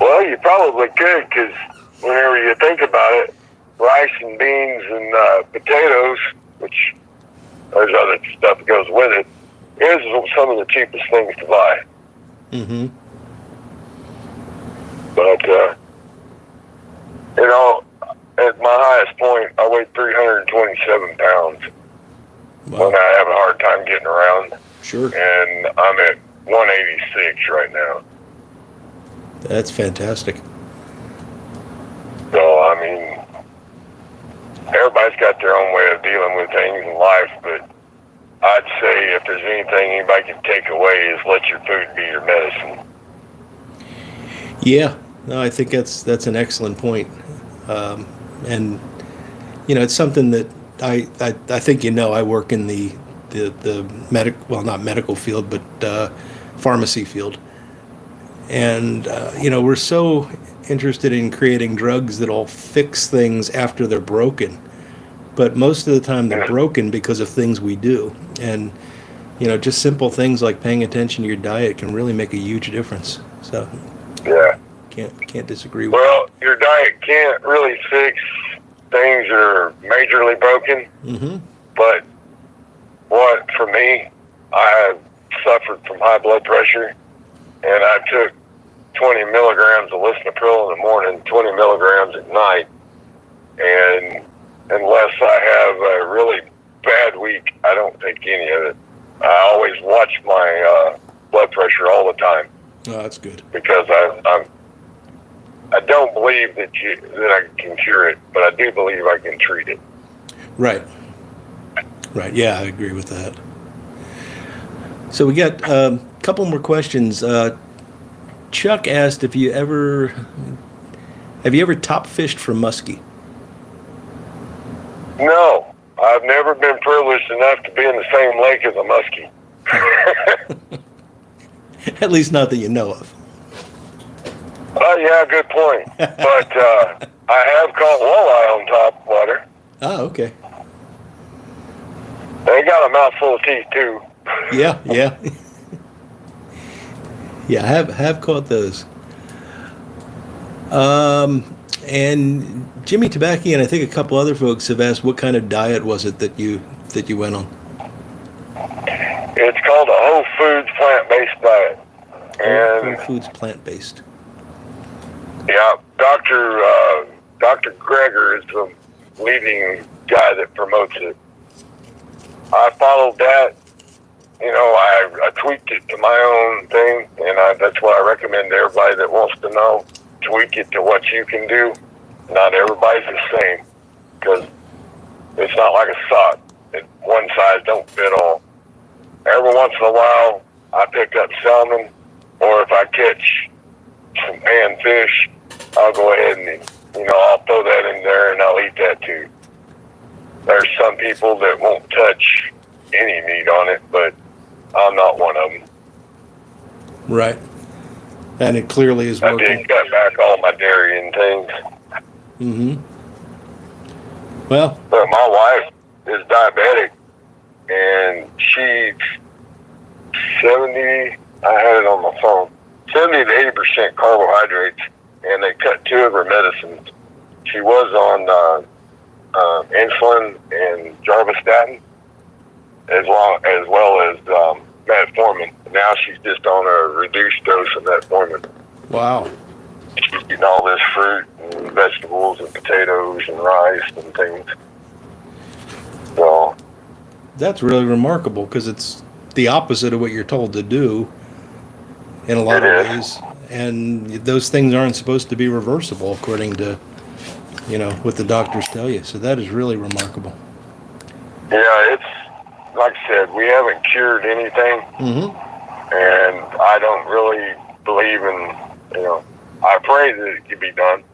Well, you probably could, because whenever you think about it, rice and beans and potatoes, which there's other stuff that goes with it, is some of the cheapest things to buy. Mm-hmm. But, you know, at my highest point, I weighed 327 pounds. Wow. When I have a hard time getting around. Sure. And I'm at 186 right now. That's fantastic. So, I mean, everybody's got their own way of dealing with things in life, but I'd say if there's anything anybody can take away is let your food be your medicine. Yeah, no, I think that's an excellent point. And, you know, it's something that I think, you know, I work in the not medical field, but pharmacy field. And, you know, we're so interested in creating drugs that'll fix things after they're broken. But most of the time they're broken because of things we do. And, you know, just simple things like paying attention to your diet can really make a huge difference. So, yeah. Can't disagree with Well, your diet can't really fix things that are majorly broken. Mm-hmm. But for me, I suffered from high blood pressure, and I took 20 milligrams of lisinopril in the morning, 20 milligrams at night, and unless I have a really bad week, I don't take any of it. I always watch my blood pressure all the time. Oh, that's good. Because I don't believe that I can cure it, but I do believe I can treat it. Right. Yeah, I agree with that. So we got a couple more questions. Chuck asked have you ever top fished for muskie? No, I've never been privileged enough to be in the same lake as a muskie. At least not that you know of. Oh, yeah, good point. But I have caught walleye on top water. Oh, okay. They got a mouthful of teeth, too. Yeah. Yeah, I have caught those. And Jimmy Tabacchi and I think a couple other folks have asked what kind of diet was it that you went on? It's called a whole foods plant-based diet. And whole foods plant-based. Yeah, Dr. Greger is the leading guy that promotes it. I followed that. You know, I tweaked it to my own thing, and that's what I recommend to everybody that wants to know. Tweak it to what you can do. Not everybody's the same, because it's not like a sock. One size don't fit all. Every once in a while, I pick up salmon, or if I catch some pan fish, I'll go ahead and, I'll throw that in there and I'll eat that too. There's some people that won't touch any meat on it, but I'm not one of them. Right. And it clearly is working. I did cut back all my dairy and things. Mm-hmm. Well. But my wife is diabetic, and she's 70, I had it on my phone, 70 to 80% carbohydrates, and they cut 2 of her medicines. She was on insulin and jarvastatin, as well as metformin. Now she's just on a reduced dose of metformin. Wow. She's eating all this fruit and vegetables and potatoes and rice and things. So that's really remarkable, because it's the opposite of what you're told to do in a lot of ways. And those things aren't supposed to be reversible according to, what the doctors tell you. So that is really remarkable. Yeah, it's, like I said, we haven't cured anything. Mm-hmm. And I don't really believe in, I pray that it can be done.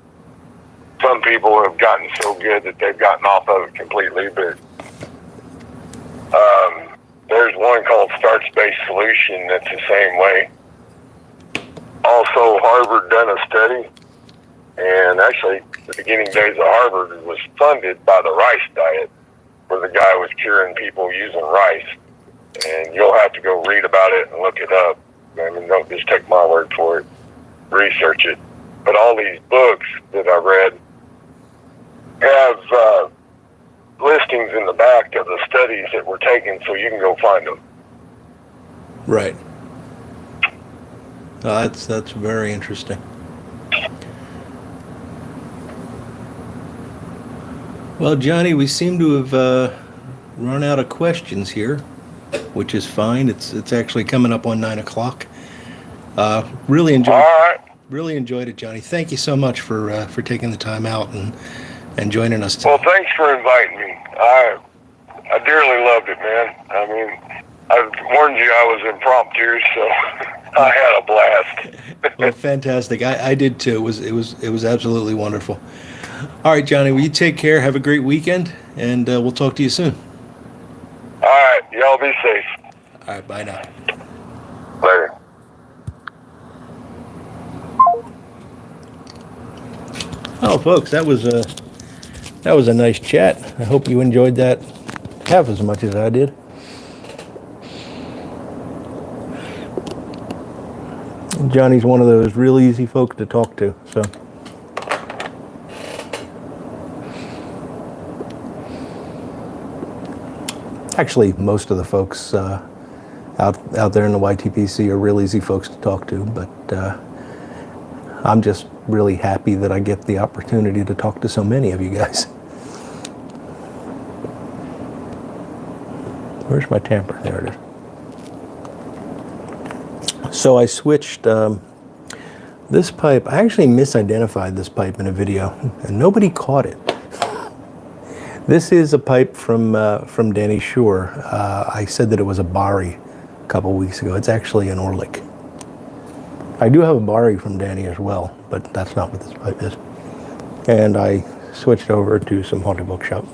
Some people have gotten so good that they've gotten off of it completely, but there's one called Starch-Based Solution that's the same way. Also, Harvard done a study, and actually, the beginning days of Harvard was funded by the rice diet, where the guy was curing people using rice. And you'll have to go read about it and look it up. I mean, don't just take my word for it. Research it. But all these books that I read have listings in the back of the studies that were taken, so you can go find them. Right. That's very interesting. Well, Johnny, we seem to have run out of questions here, which is fine. It's actually coming up on 9 o'clock. Really enjoyed. All right. Really enjoyed it, Johnny. Thank you so much for taking the time out and joining us today. Well, thanks for inviting me. I dearly loved it, man. I mean, I warned you I was impromptu, so I had a blast. Well, fantastic. I did too. It was absolutely wonderful. All right, Johnny. Well, you take care. Have a great weekend, and we'll talk to you soon. All right. Y'all be safe. All right. Bye now. Later. Oh, folks, that was a nice chat. I hope you enjoyed that half as much as I did. Johnny's one of those real easy folks to talk to, so. Actually, most of the folks out there in the YTPC are real easy folks to talk to, but I'm just really happy that I get the opportunity to talk to so many of you guys. Where's my tamper? There it is. So I switched this pipe. I actually misidentified this pipe in a video, and nobody caught it. This is a pipe from Danny Shore. I said that it was a Bari a couple weeks ago. It's actually an Orlik. I do have a Bari from Danny as well, but that's not what this pipe is. And I switched over to some Haunted Bookshop.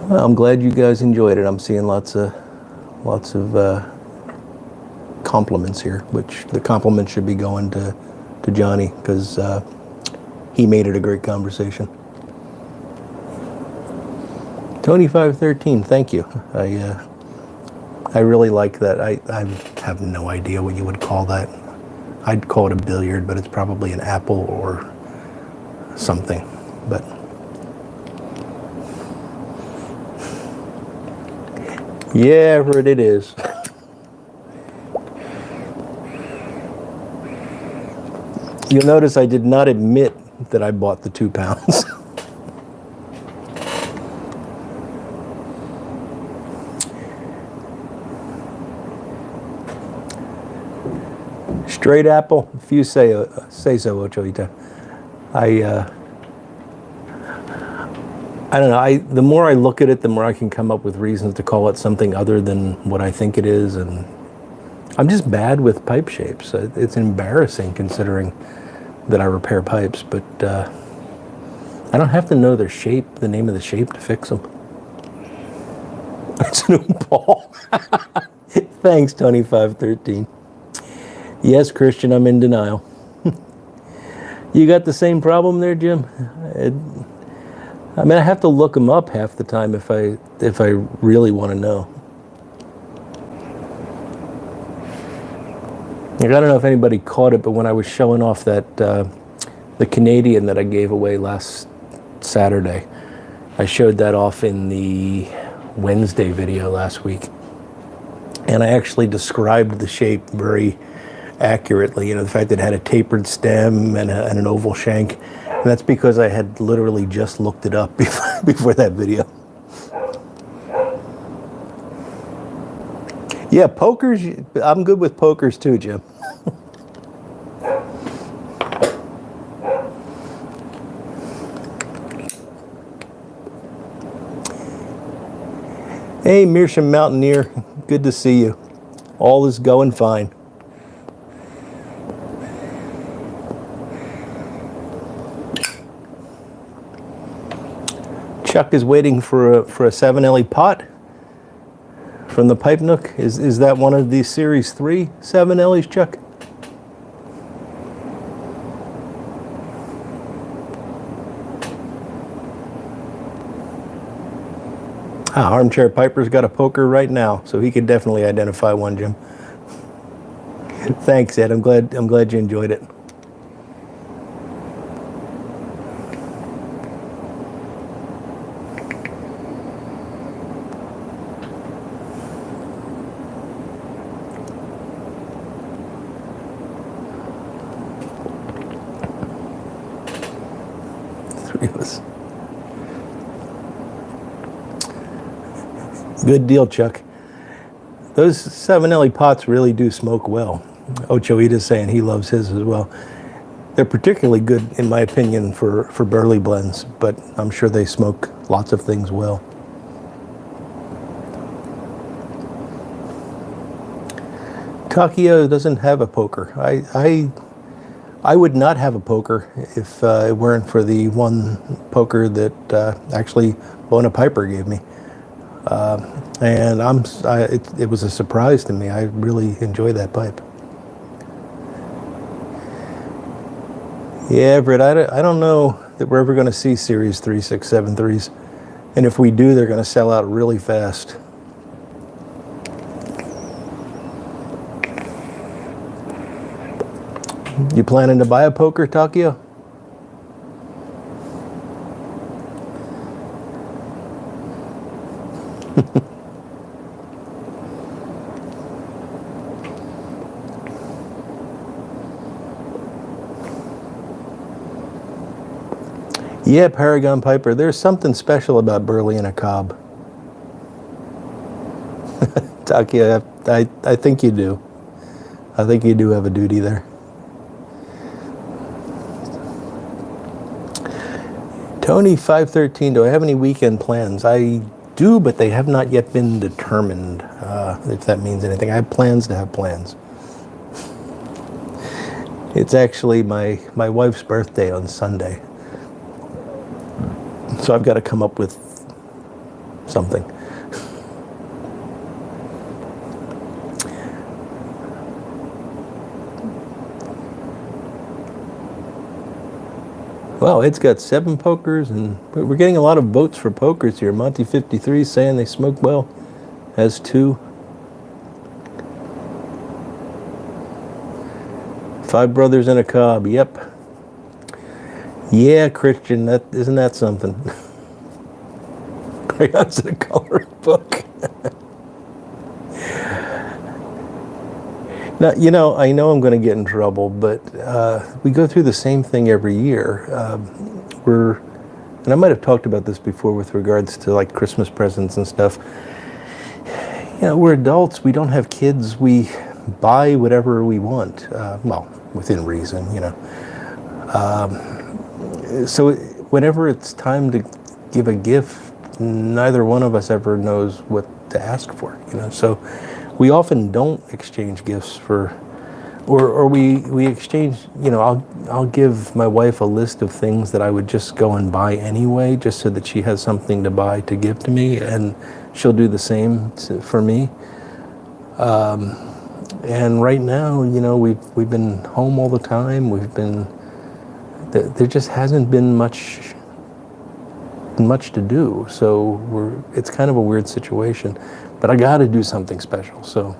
Well, I'm glad you guys enjoyed it. I'm seeing lots of compliments here, which the compliments should be going to Johnny, because he made it a great conversation. Tony513, thank you. I really like that. I have no idea what you would call that. I'd call it a billiard, but it's probably an apple or something. But yeah, Everett, it is. You'll notice I did not admit that I bought the 2 pounds. Straight apple, if you say so, Ochoita. I don't know. The more I look at it, the more I can come up with reasons to call it something other than what I think it is, and I'm just bad with pipe shapes. It's embarrassing considering that I repair pipes, but I don't have to know their shape, the name of the shape to fix them. It's a new ball. Thanks, Tony513. Yes, Christian, I'm in denial. You got the same problem there, Jim? I mean, I have to look them up half the time if I really want to know. I don't know if anybody caught it, but when I was showing off that the Canadian that I gave away last Saturday, I showed that off in the Wednesday video last week, and I actually described the shape very accurately. You know, the fact that it had a tapered stem and an oval shank. And that's because I had literally just looked it up before that video. Yeah, pokers, I'm good with pokers too, Jim. Hey, Meerschaum Mountaineer, good to see you. All is going fine. Chuck is waiting for a 7LE pot from the Pipe Nook. Is that one of the Series 3 7LEs, Chuck? Armchair Piper's got a poker right now, so he could definitely identify one, Jim. Thanks, Ed. I'm glad you enjoyed it. Three of us. Good deal, Chuck. Those 7LE pots really do smoke well. Ocho Ita's saying he loves his as well. They're particularly good, in my opinion, for burley blends, but I'm sure they smoke lots of things well. Takio doesn't have a poker. I would not have a poker if it weren't for the one poker that actually Bona Piper gave me. And it was a surprise to me. I really enjoy that pipe. Yeah, Britt, I don't know that we're ever going to see Series 3673s. And if we do, they're going to sell out really fast. You planning to buy a poker, Takio? Yeah, Paragon Piper, there's something special about burley in a cob. Takio, I think you do. I think you do have a duty there. Tony513, do I have any weekend plans? I do, but they have not yet been determined, if that means anything. I have plans to have plans. It's actually my wife's birthday on Sunday. So I've got to come up with something. Wow, it's got 7 pokers, and we're getting a lot of votes for pokers here. Monty53 saying they smoke well, has 2. 5 brothers in a cob, yep. Yeah, Christian, isn't that something? Crayons in a coloring book. Now, you know, I know I'm going to get in trouble, but we go through the same thing every year. And I might have talked about this before with regards to like Christmas presents and stuff. You know, we're adults, we don't have kids, we buy whatever we want. Well, within reason, you know. So whenever it's time to give a gift, neither one of us ever knows what to ask for, So we often don't exchange gifts or we exchange, I'll give my wife a list of things that I would just go and buy anyway, just so that she has something to buy to give to me, and she'll do the same for me. And right now, we've been home all the time. There just hasn't been much to do, so it's kind of a weird situation. But I got to do something special. So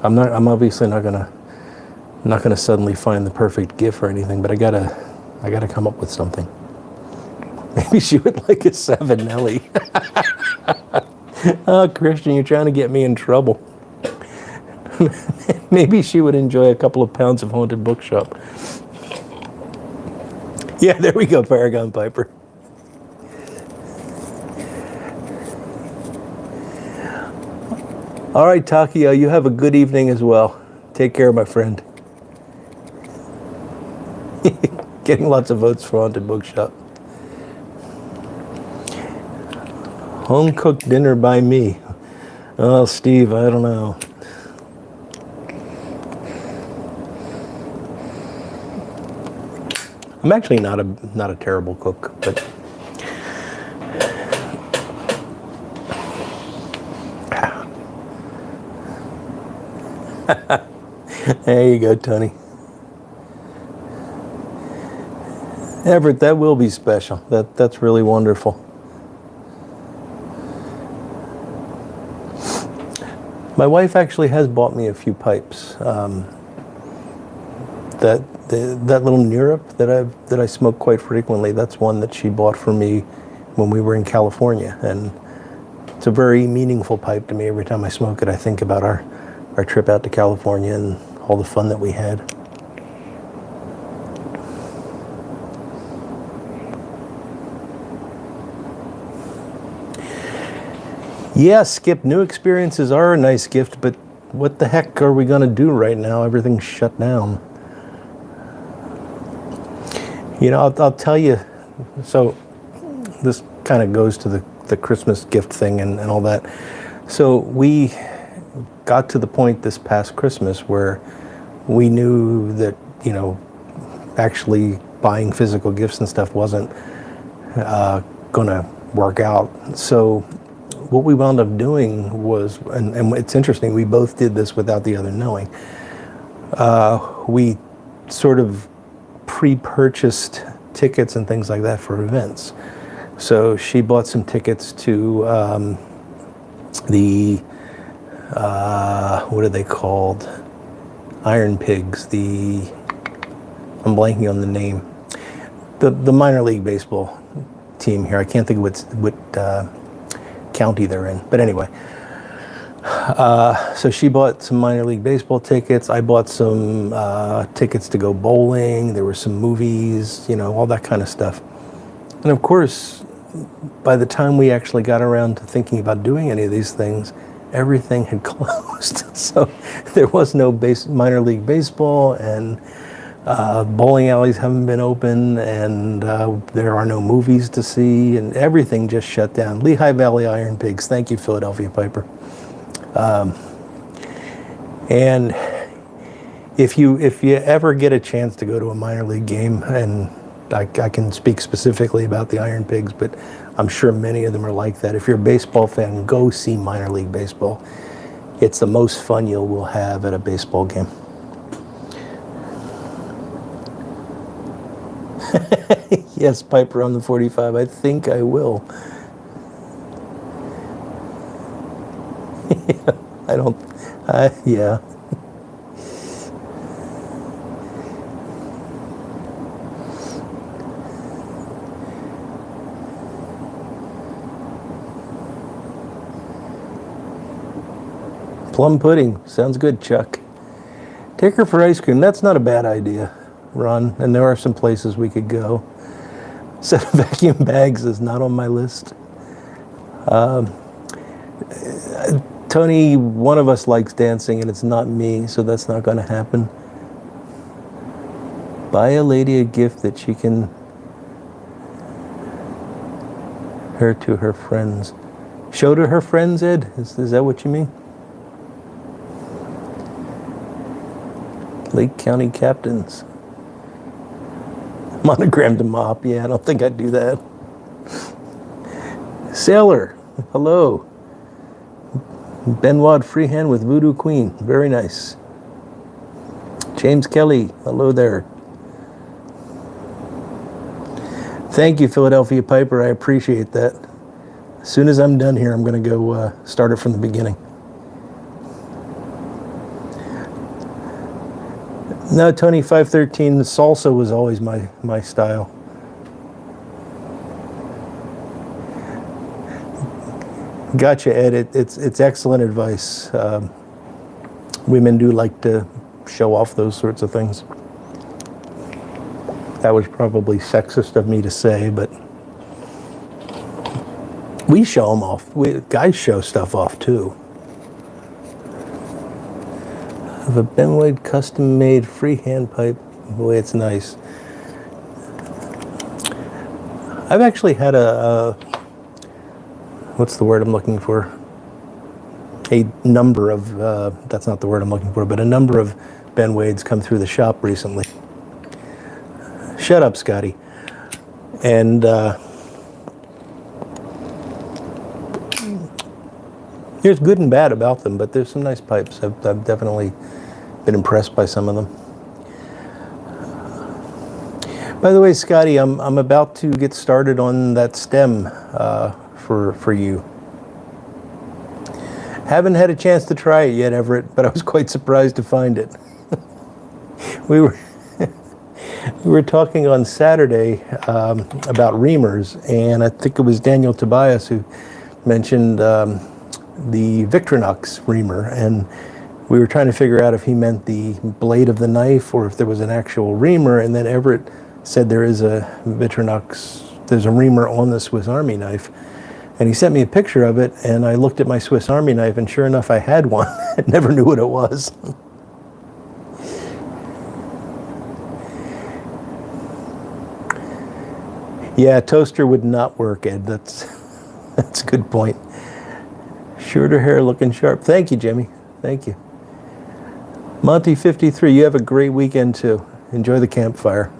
I'm obviously not gonna suddenly find the perfect gift or anything. But I gotta come up with something. Maybe she would like a Savinelli. Oh, Christian, you're trying to get me in trouble. Maybe she would enjoy a couple of pounds of Haunted Bookshop. Yeah, there we go, Paragon Piper. All right, Takio, you have a good evening as well. Take care, my friend. Getting lots of votes for Haunted Bookshop. Home-cooked dinner by me. Oh, Steve, I don't know. I'm actually not a terrible cook, but there you go, Tony. Everett, that will be special. That's really wonderful. My wife actually has bought me a few pipes. That little Europe that I smoke quite frequently, that's one that she bought for me when we were in California, and it's a very meaningful pipe to me. Every time I smoke it, I think about our trip out to California and all the fun that we had. Yeah, Skip, new experiences are a nice gift, but what the heck are we going to do right now? Everything's shut down. I'll tell you, so this kind of goes to the Christmas gift thing and all that. So we got to the point this past Christmas where we knew that, actually buying physical gifts and stuff wasn't going to work out. So what we wound up doing was, and it's interesting, we both did this without the other knowing. We sort of pre-purchased tickets and things like that for events. So she bought some tickets to the what are they called? Iron Pigs. I'm blanking on the name. The minor league baseball team here. I can't think of what county they're in. But anyway, so she bought some minor league baseball tickets. I bought some tickets to go bowling. There were some movies, all that kind of stuff. And of course, by the time we actually got around to thinking about doing any of these things, everything had closed. So there was no minor league baseball, and bowling alleys haven't been open, and there are no movies to see, and everything just shut down. Lehigh Valley Iron Pigs. Thank you, Philadelphia Piper. And if you ever get a chance to go to a minor league game, and I can speak specifically about the Iron Pigs, but I'm sure many of them are like that. If you're a baseball fan, go see minor league baseball. It's the most fun you will have at a baseball game. Yes, Piper on the 45. I think I will. Yeah. Plum pudding. Sounds good, Chuck. Take her for ice cream. That's not a bad idea, Ron. And there are some places we could go. Set of vacuum bags is not on my list. Tony, one of us likes dancing, and it's not me, so that's not going to happen. Buy a lady a gift that she can... her to her friends. Show to her friends, Ed? Is that what you mean? Lake County captains. Monogrammed mop. Yeah, I don't think I'd do that. Sailor. Hello. Benoit Freehand with Voodoo Queen. Very nice. James Kelly. Hello there. Thank you, Philadelphia Piper. I appreciate that. As soon as I'm done here, I'm going to go start it from the beginning. No, Tony 513, salsa was always my style. Gotcha, Ed. It's excellent advice. Women do like to show off those sorts of things. That was probably sexist of me to say, but we show them off. Guys show stuff off too. I have a Benwade custom-made freehand pipe. Boy, it's nice. I've actually had what's the word I'm looking for? A number of, that's not the word I'm looking for, but a number of Benwades come through the shop recently. Shut up, Scotty. And there's good and bad about them, but there's some nice pipes. I've definitely been impressed by some of them. By the way, Scotty, I'm about to get started on that stem for you. Haven't had a chance to try it yet, Everett, but I was quite surprised to find it. We were talking on Saturday about reamers, and I think it was Daniel Tobias who mentioned the Victorinox reamer, and we were trying to figure out if he meant the blade of the knife or if there was an actual reamer, and then Everett said there is a Victorinox, there's a reamer on the Swiss Army knife, and he sent me a picture of it, and I looked at my Swiss Army knife, and sure enough I had one. I never knew what it was. Yeah, toaster would not work, Ed. That's a good point. Shorter hair looking sharp. Thank you, Jimmy. Thank you. Monty 53, you have a great weekend too. Enjoy the campfire.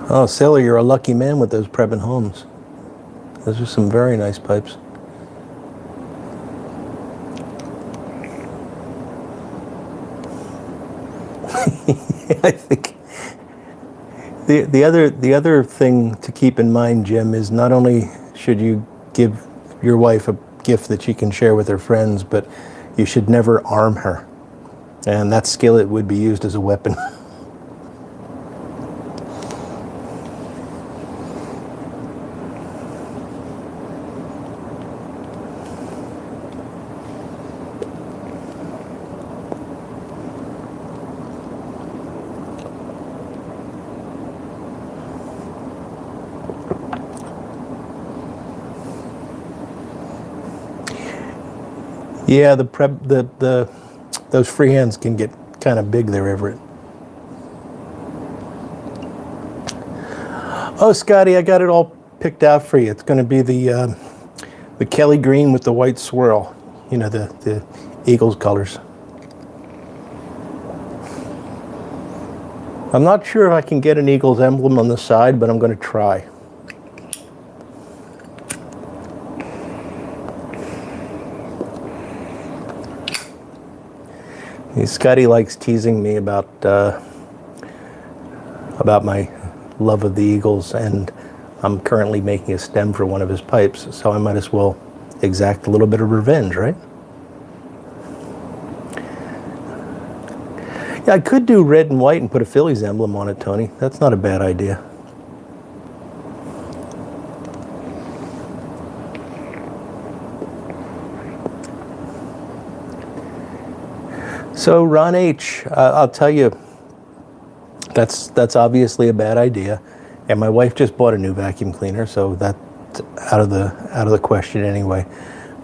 Oh, Sailor, you're a lucky man with those Preben Homes. Those are some very nice pipes. I think the other thing to keep in mind, Jim, is not only should you give your wife a gift that she can share with her friends, but you should never arm her. And that skillet would be used as a weapon. Yeah, those freehands can get kind of big there, Everett. Oh, Scotty, I got it all picked out for you. It's going to be the Kelly green with the white swirl. You know, the Eagles colors. I'm not sure if I can get an Eagles emblem on the side, but I'm going to try. Scotty likes teasing me about my love of the Eagles, and I'm currently making a stem for one of his pipes, so I might as well exact a little bit of revenge, right? Yeah, I could do red and white and put a Phillies emblem on it, Tony. That's not a bad idea. So Ron H, I'll tell you, that's obviously a bad idea, and my wife just bought a new vacuum cleaner, so out of the question anyway.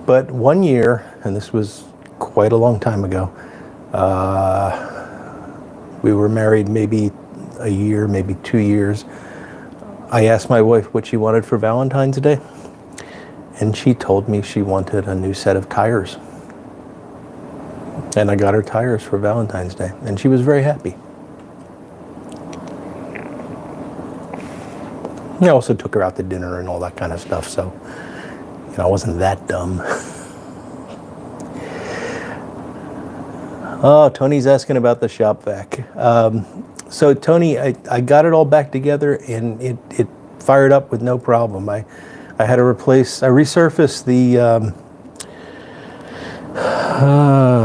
But one year, and this was quite a long time ago, we were married maybe a year, maybe 2 years. I asked my wife what she wanted for Valentine's Day, and she told me she wanted a new set of tires. And I got her tires for Valentine's Day, and she was very happy. I also took her out to dinner and all that kind of stuff, so I wasn't that dumb. Oh, Tony's asking about the shop vac. So Tony, I got it all back together, and it fired up with no problem. I had to resurfaced the,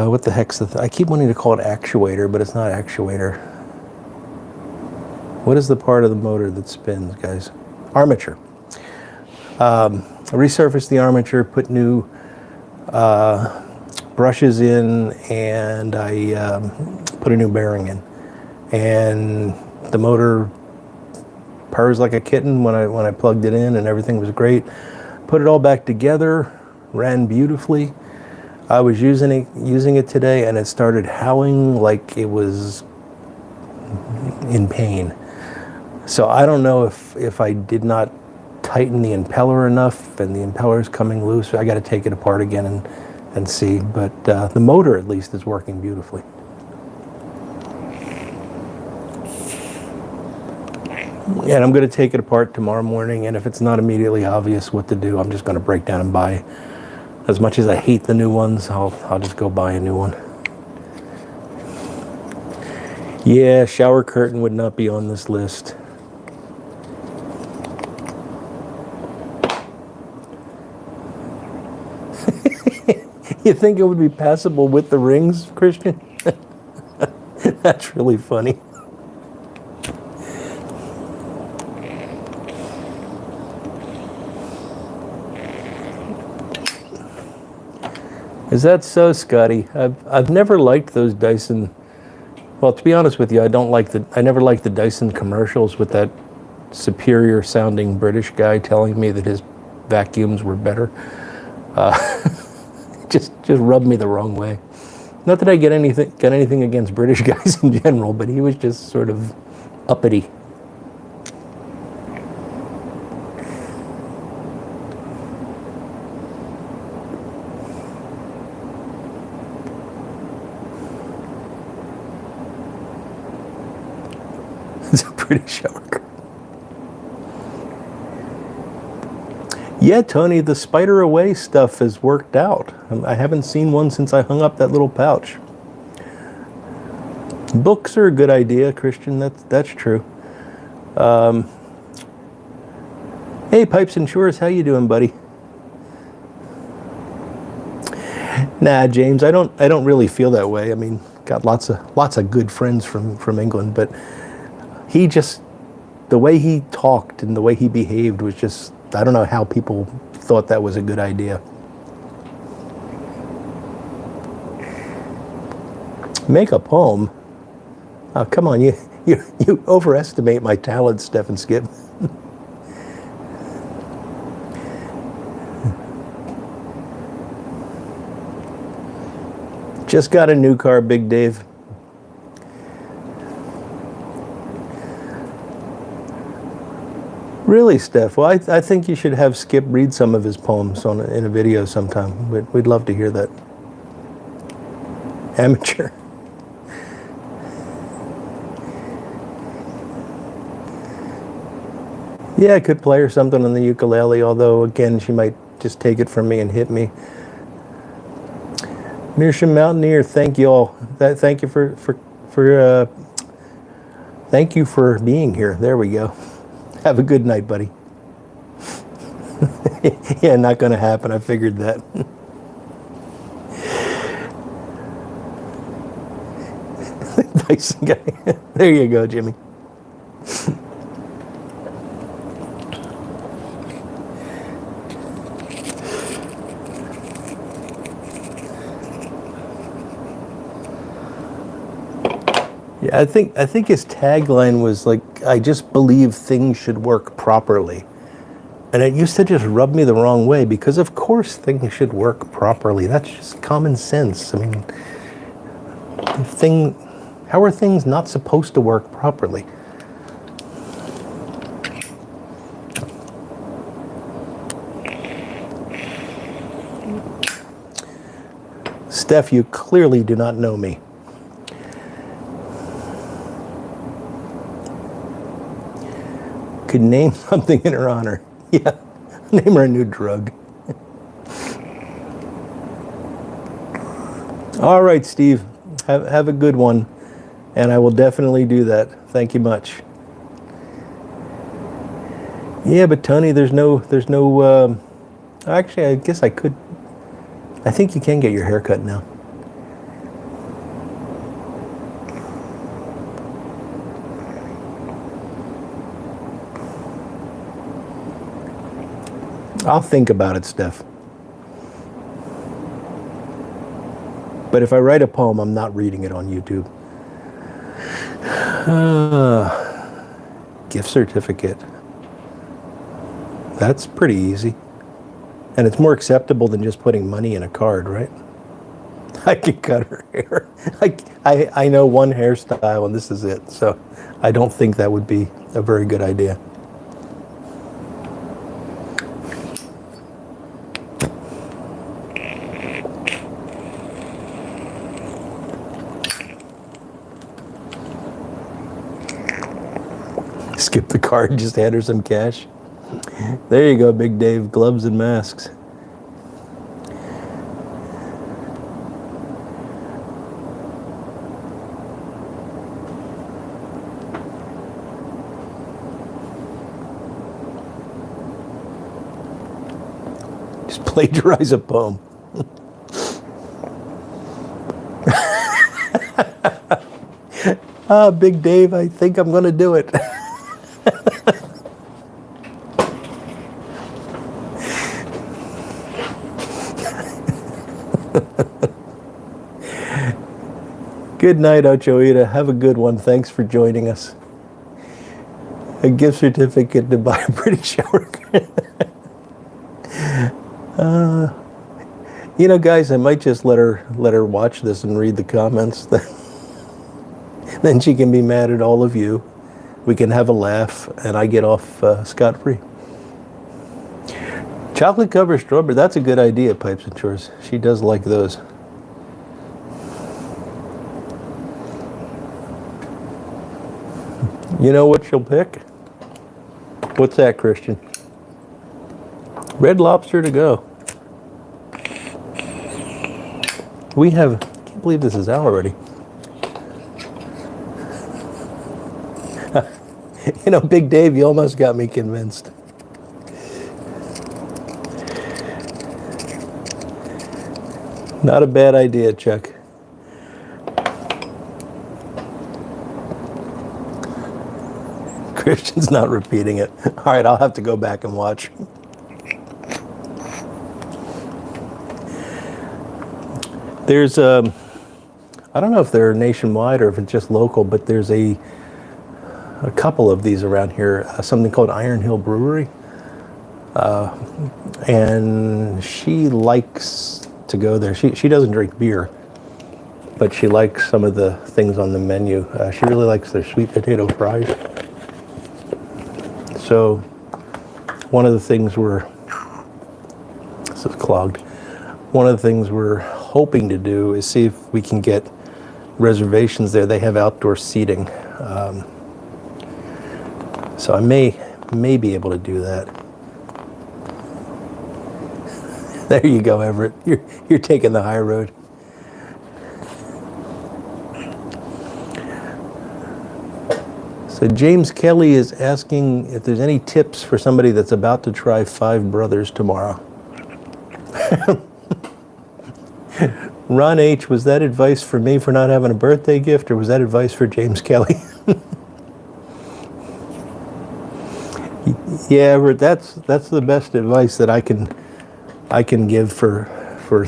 what the heck's I keep wanting to call it actuator, but it's not actuator. What is the part of the motor that spins, guys? Armature. I resurfaced the armature, put new brushes in, and I put a new bearing in. And the motor purrs like a kitten when I plugged it in, and everything was great. Put it all back together, ran beautifully. I was using it today, and it started howling like it was in pain. So I don't know if I did not tighten the impeller enough, and the impeller's coming loose. I got to take it apart again and see. But the motor, at least, is working beautifully. And I'm going to take it apart tomorrow morning, and if it's not immediately obvious what to do, I'm just going to break down and buy. As much as I hate the new ones, I'll just go buy a new one. Yeah, shower curtain would not be on this list. You think it would be passable with the rings, Christian? That's really funny. Is that so, Scotty? I've never liked those Dyson. Well, to be honest with you, I never liked the Dyson commercials with that superior sounding British guy telling me that his vacuums were better. Just rubbed me the wrong way. Not that I get anything against British guys in general, but he was just sort of uppity. It's a pretty shower curtain. Yeah, Tony, the spider away stuff has worked out. I haven't seen one since I hung up that little pouch. Books are a good idea, Christian. That's true. Hey, Pipes and Shores, how you doing, buddy? Nah, James, I don't really feel that way. I mean, got lots of good friends from England, but the way he talked and the way he behaved was just, I don't know how people thought that was a good idea. Make a poem? Oh, come on, you overestimate my talent, Steph and Skip. Just got a new car, Big Dave. Really, Steph? Well, I think you should have Skip read some of his poems in a video sometime. We'd love to hear that. Amateur. Yeah, I could play her something on the ukulele, although, again, she might just take it from me and hit me. Meerschaum Mountaineer, thank you all. Thank you thank you for being here. There we go. Have a good night, buddy. Yeah, not going to happen. I figured that. Dyson guy. There you go, Jimmy. Yeah, I think his tagline was like, I just believe things should work properly. And it used to just rub me the wrong way because, of course, things should work properly. That's just common sense. I mean, how are things not supposed to work properly? Steph, you clearly do not know me. Could name something in her honor. Yeah, name her a new drug. All right, Steve, have a good one, and I will definitely do that. Thank you much. Yeah, but Tony, there's no. Actually, I guess I could. I think you can get your hair cut now. I'll think about it, Steph. But if I write a poem, I'm not reading it on YouTube. Gift certificate. That's pretty easy. And it's more acceptable than just putting money in a card, right? I can cut her hair. I know one hairstyle and this is it. So I don't think that would be a very good idea. Skip the card, just hand her some cash. There you go, Big Dave, gloves and masks. Just plagiarize a poem. Big Dave, I think I'm gonna do it. Good night, Ochoita. Have a good one. Thanks for joining us. A gift certificate to buy a pretty shower. You know, guys, I might just let her watch this and read the comments. Then she can be mad at all of you. We can have a laugh, and I get off scot-free. Chocolate covered strawberry. That's a good idea, Pipes and Chores. She does like those. You know what she'll pick? What's that, Christian? Red Lobster to go. We have, I can't believe this is out already. You know, Big Dave, you almost got me convinced. Not a bad idea, Chuck. Christian's not repeating it. All right, I'll have to go back and watch. There's I don't know if they're nationwide or if it's just local, but there's a couple of these around here. Something called Iron Hill Brewery, and she likes to go there. She doesn't drink beer, but she likes some of the things on the menu. She really likes their sweet potato fries. So one of the things this is clogged. One of the things we're hoping to do is see if we can get reservations there. They have outdoor seating. So I may be able to do that. There you go, Everett. You're taking the high road. So James Kelly is asking if there's any tips for somebody that's about to try Five Brothers tomorrow. Ron H., was that advice for me for not having a birthday gift, or was that advice for James Kelly? Yeah, Everett, that's the best advice that I can give for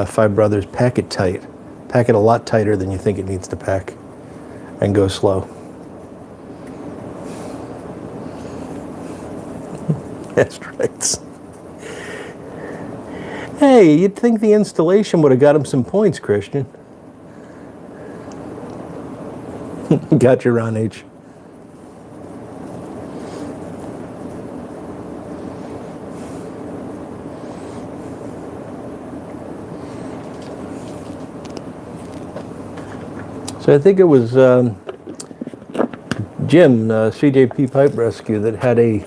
Five Brothers. Pack it tight. Pack it a lot tighter than you think it needs to pack, and go slow. That's right. Hey, you'd think the installation would have got him some points, Christian. Got you, Ron H. So I think it was Jim, CJP Pipe Rescue, that had a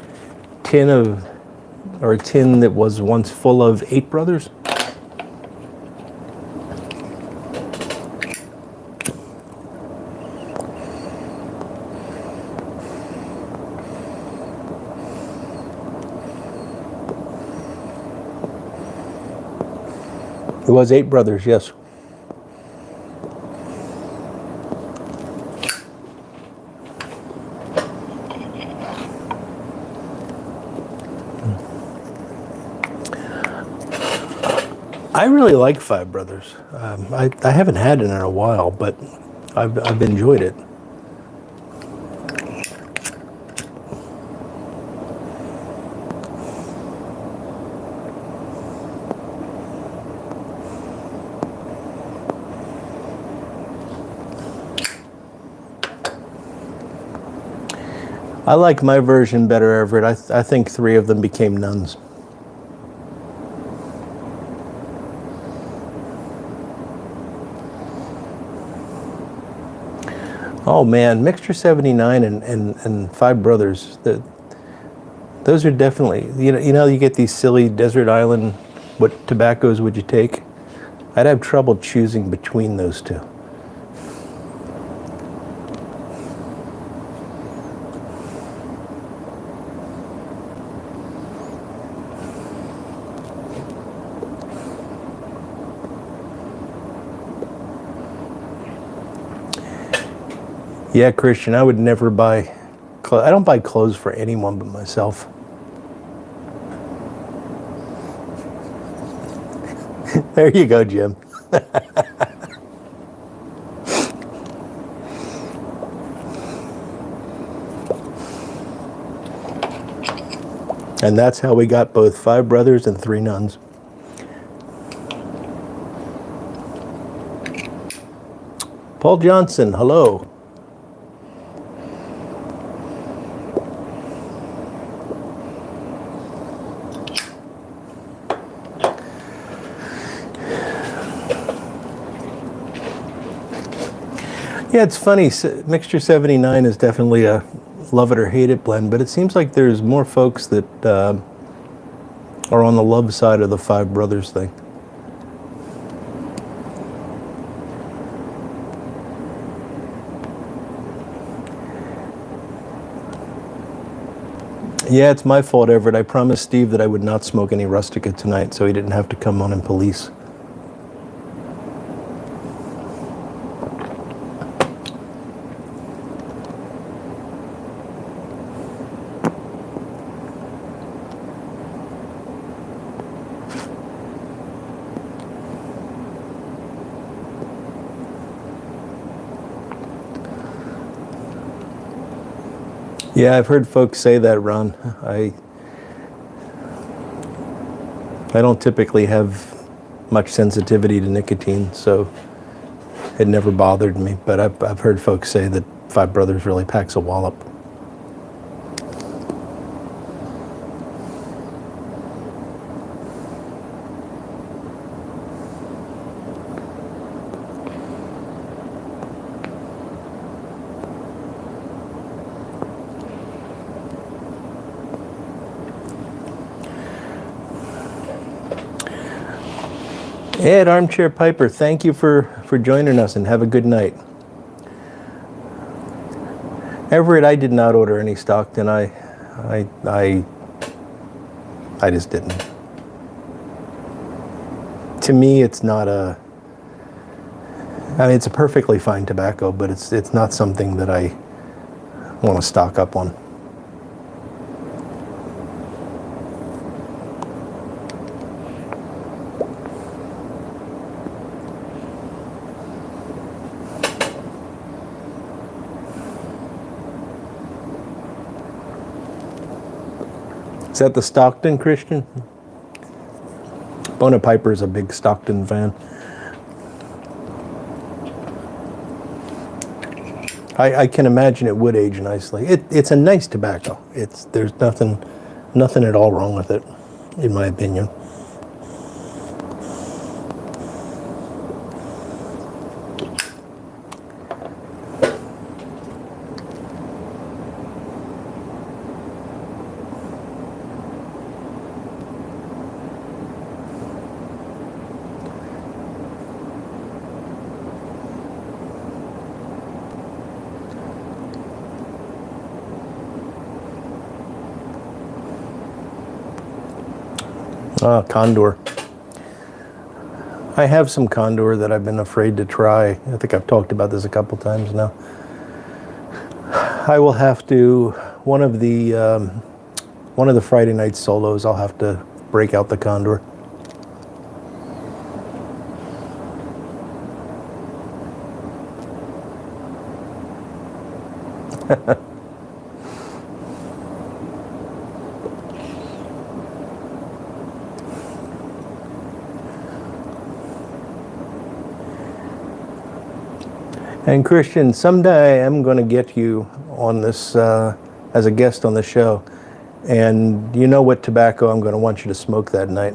tin that was once full of 8 Brothers. It was 8 Brothers, yes. I really like Five Brothers. I haven't had it in a while, but I've enjoyed it. I like my version better, Everett. I think 3 of them became nuns. Oh man, Mixture 79 and Five Brothers, those are definitely, you know, you get these silly desert island, what tobaccos would you take? I'd have trouble choosing between those two. Yeah, Christian, I would never buy clothes. I don't buy clothes for anyone but myself. There you go, Jim. And that's how we got both 5 brothers and 3 nuns. Paul Johnson, hello. Yeah, it's funny. Mixture 79 is definitely a love it or hate it blend, but it seems like there's more folks that are on the love side of the 5 brothers thing. Yeah, it's my fault, Everett. I promised Steve that I would not smoke any Rustica tonight, so he didn't have to come on and police. Yeah, I've heard folks say that, Ron. I don't typically have much sensitivity to nicotine, so it never bothered me. But I've heard folks say that 5 brothers really packs a wallop. Ed Armchair Piper, thank you for joining us, and have a good night. Everett, I did not order any Stockton. I just didn't. To me, it's not a. I mean, it's a perfectly fine tobacco, but it's not something that I want to stock up on. Is that the Stockton, Christian? Bona Piper's a big Stockton fan. I can imagine it would age nicely. It's a nice tobacco. There's nothing at all wrong with it, in my opinion. Condor. I have some Condor that I've been afraid to try. I think I've talked about this a couple times now. I will have to, one of the Friday night solos, I'll have to break out the Condor. And Christian, someday I'm going to get you on this as a guest on the show. And you know what tobacco I'm going to want you to smoke that night?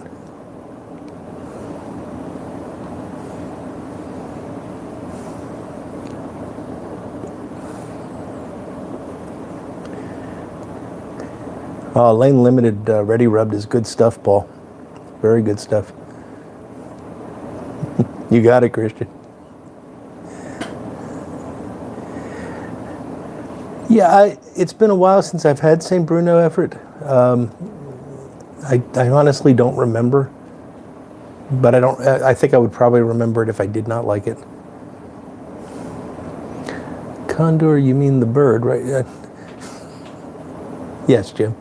Lane Limited Ready Rubbed is good stuff, Paul. Very good stuff. You got it, Christian. Yeah, it's been a while since I've had St. Bruno Everett. I honestly don't remember, but I think I would probably remember it if I did not like it. Condor, you mean the bird, right? Yes, Jim.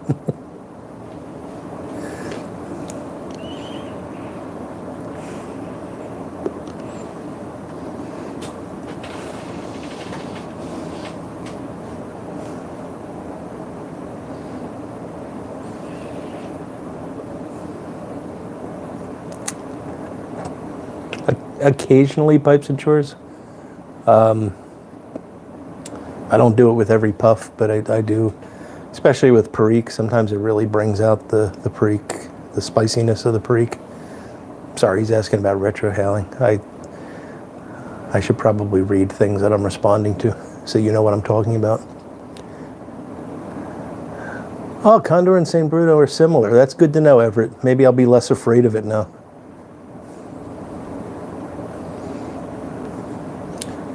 Occasionally pipes and chores. I don't do it with every puff, but I do, especially with Perique. Sometimes it really brings out the Perique, the spiciness of the Perique. Sorry, he's asking about retrohaling. I should probably read things that I'm responding to so you know what I'm talking about. Oh, Condor and St. Bruno are similar. That's good to know, Everett. Maybe I'll be less afraid of it now.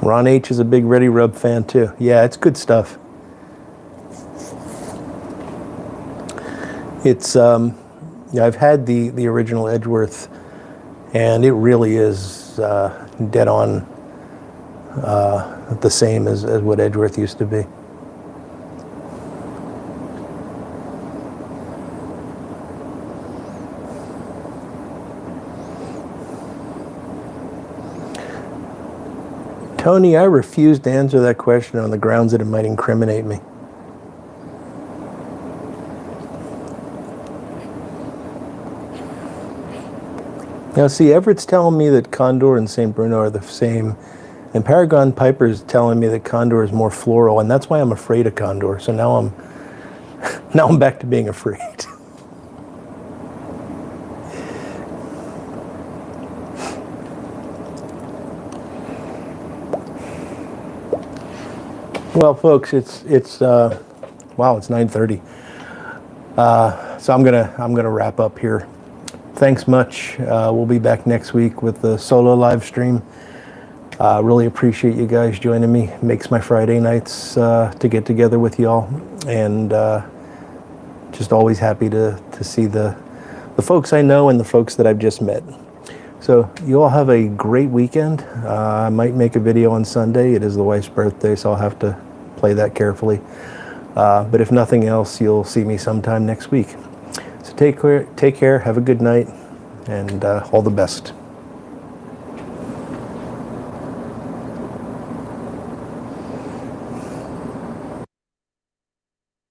Ron H. is a big Ready Rub fan too. Yeah, it's good stuff. It's yeah, I've had the original Edgeworth, and it really is dead on the same as what Edgeworth used to be. Tony, I refuse to answer that question on the grounds that it might incriminate me. Now, see, Everett's telling me that Condor and St. Bruno are the same, and Paragon Piper's telling me that Condor is more floral, and that's why I'm afraid of Condor. So now I'm back to being afraid. Well, folks, it's wow, it's 9:30. So I'm gonna wrap up here. Thanks much. We'll be back next week with the solo live stream. Really appreciate you guys joining me. Makes my Friday nights to get together with y'all, and just always happy to see the folks I know and the folks that I've just met. So you all have a great weekend. I might make a video on Sunday. It is the wife's birthday, so I'll have to play that carefully. But if nothing else, you'll see me sometime next week. So take care, have a good night, and all the best.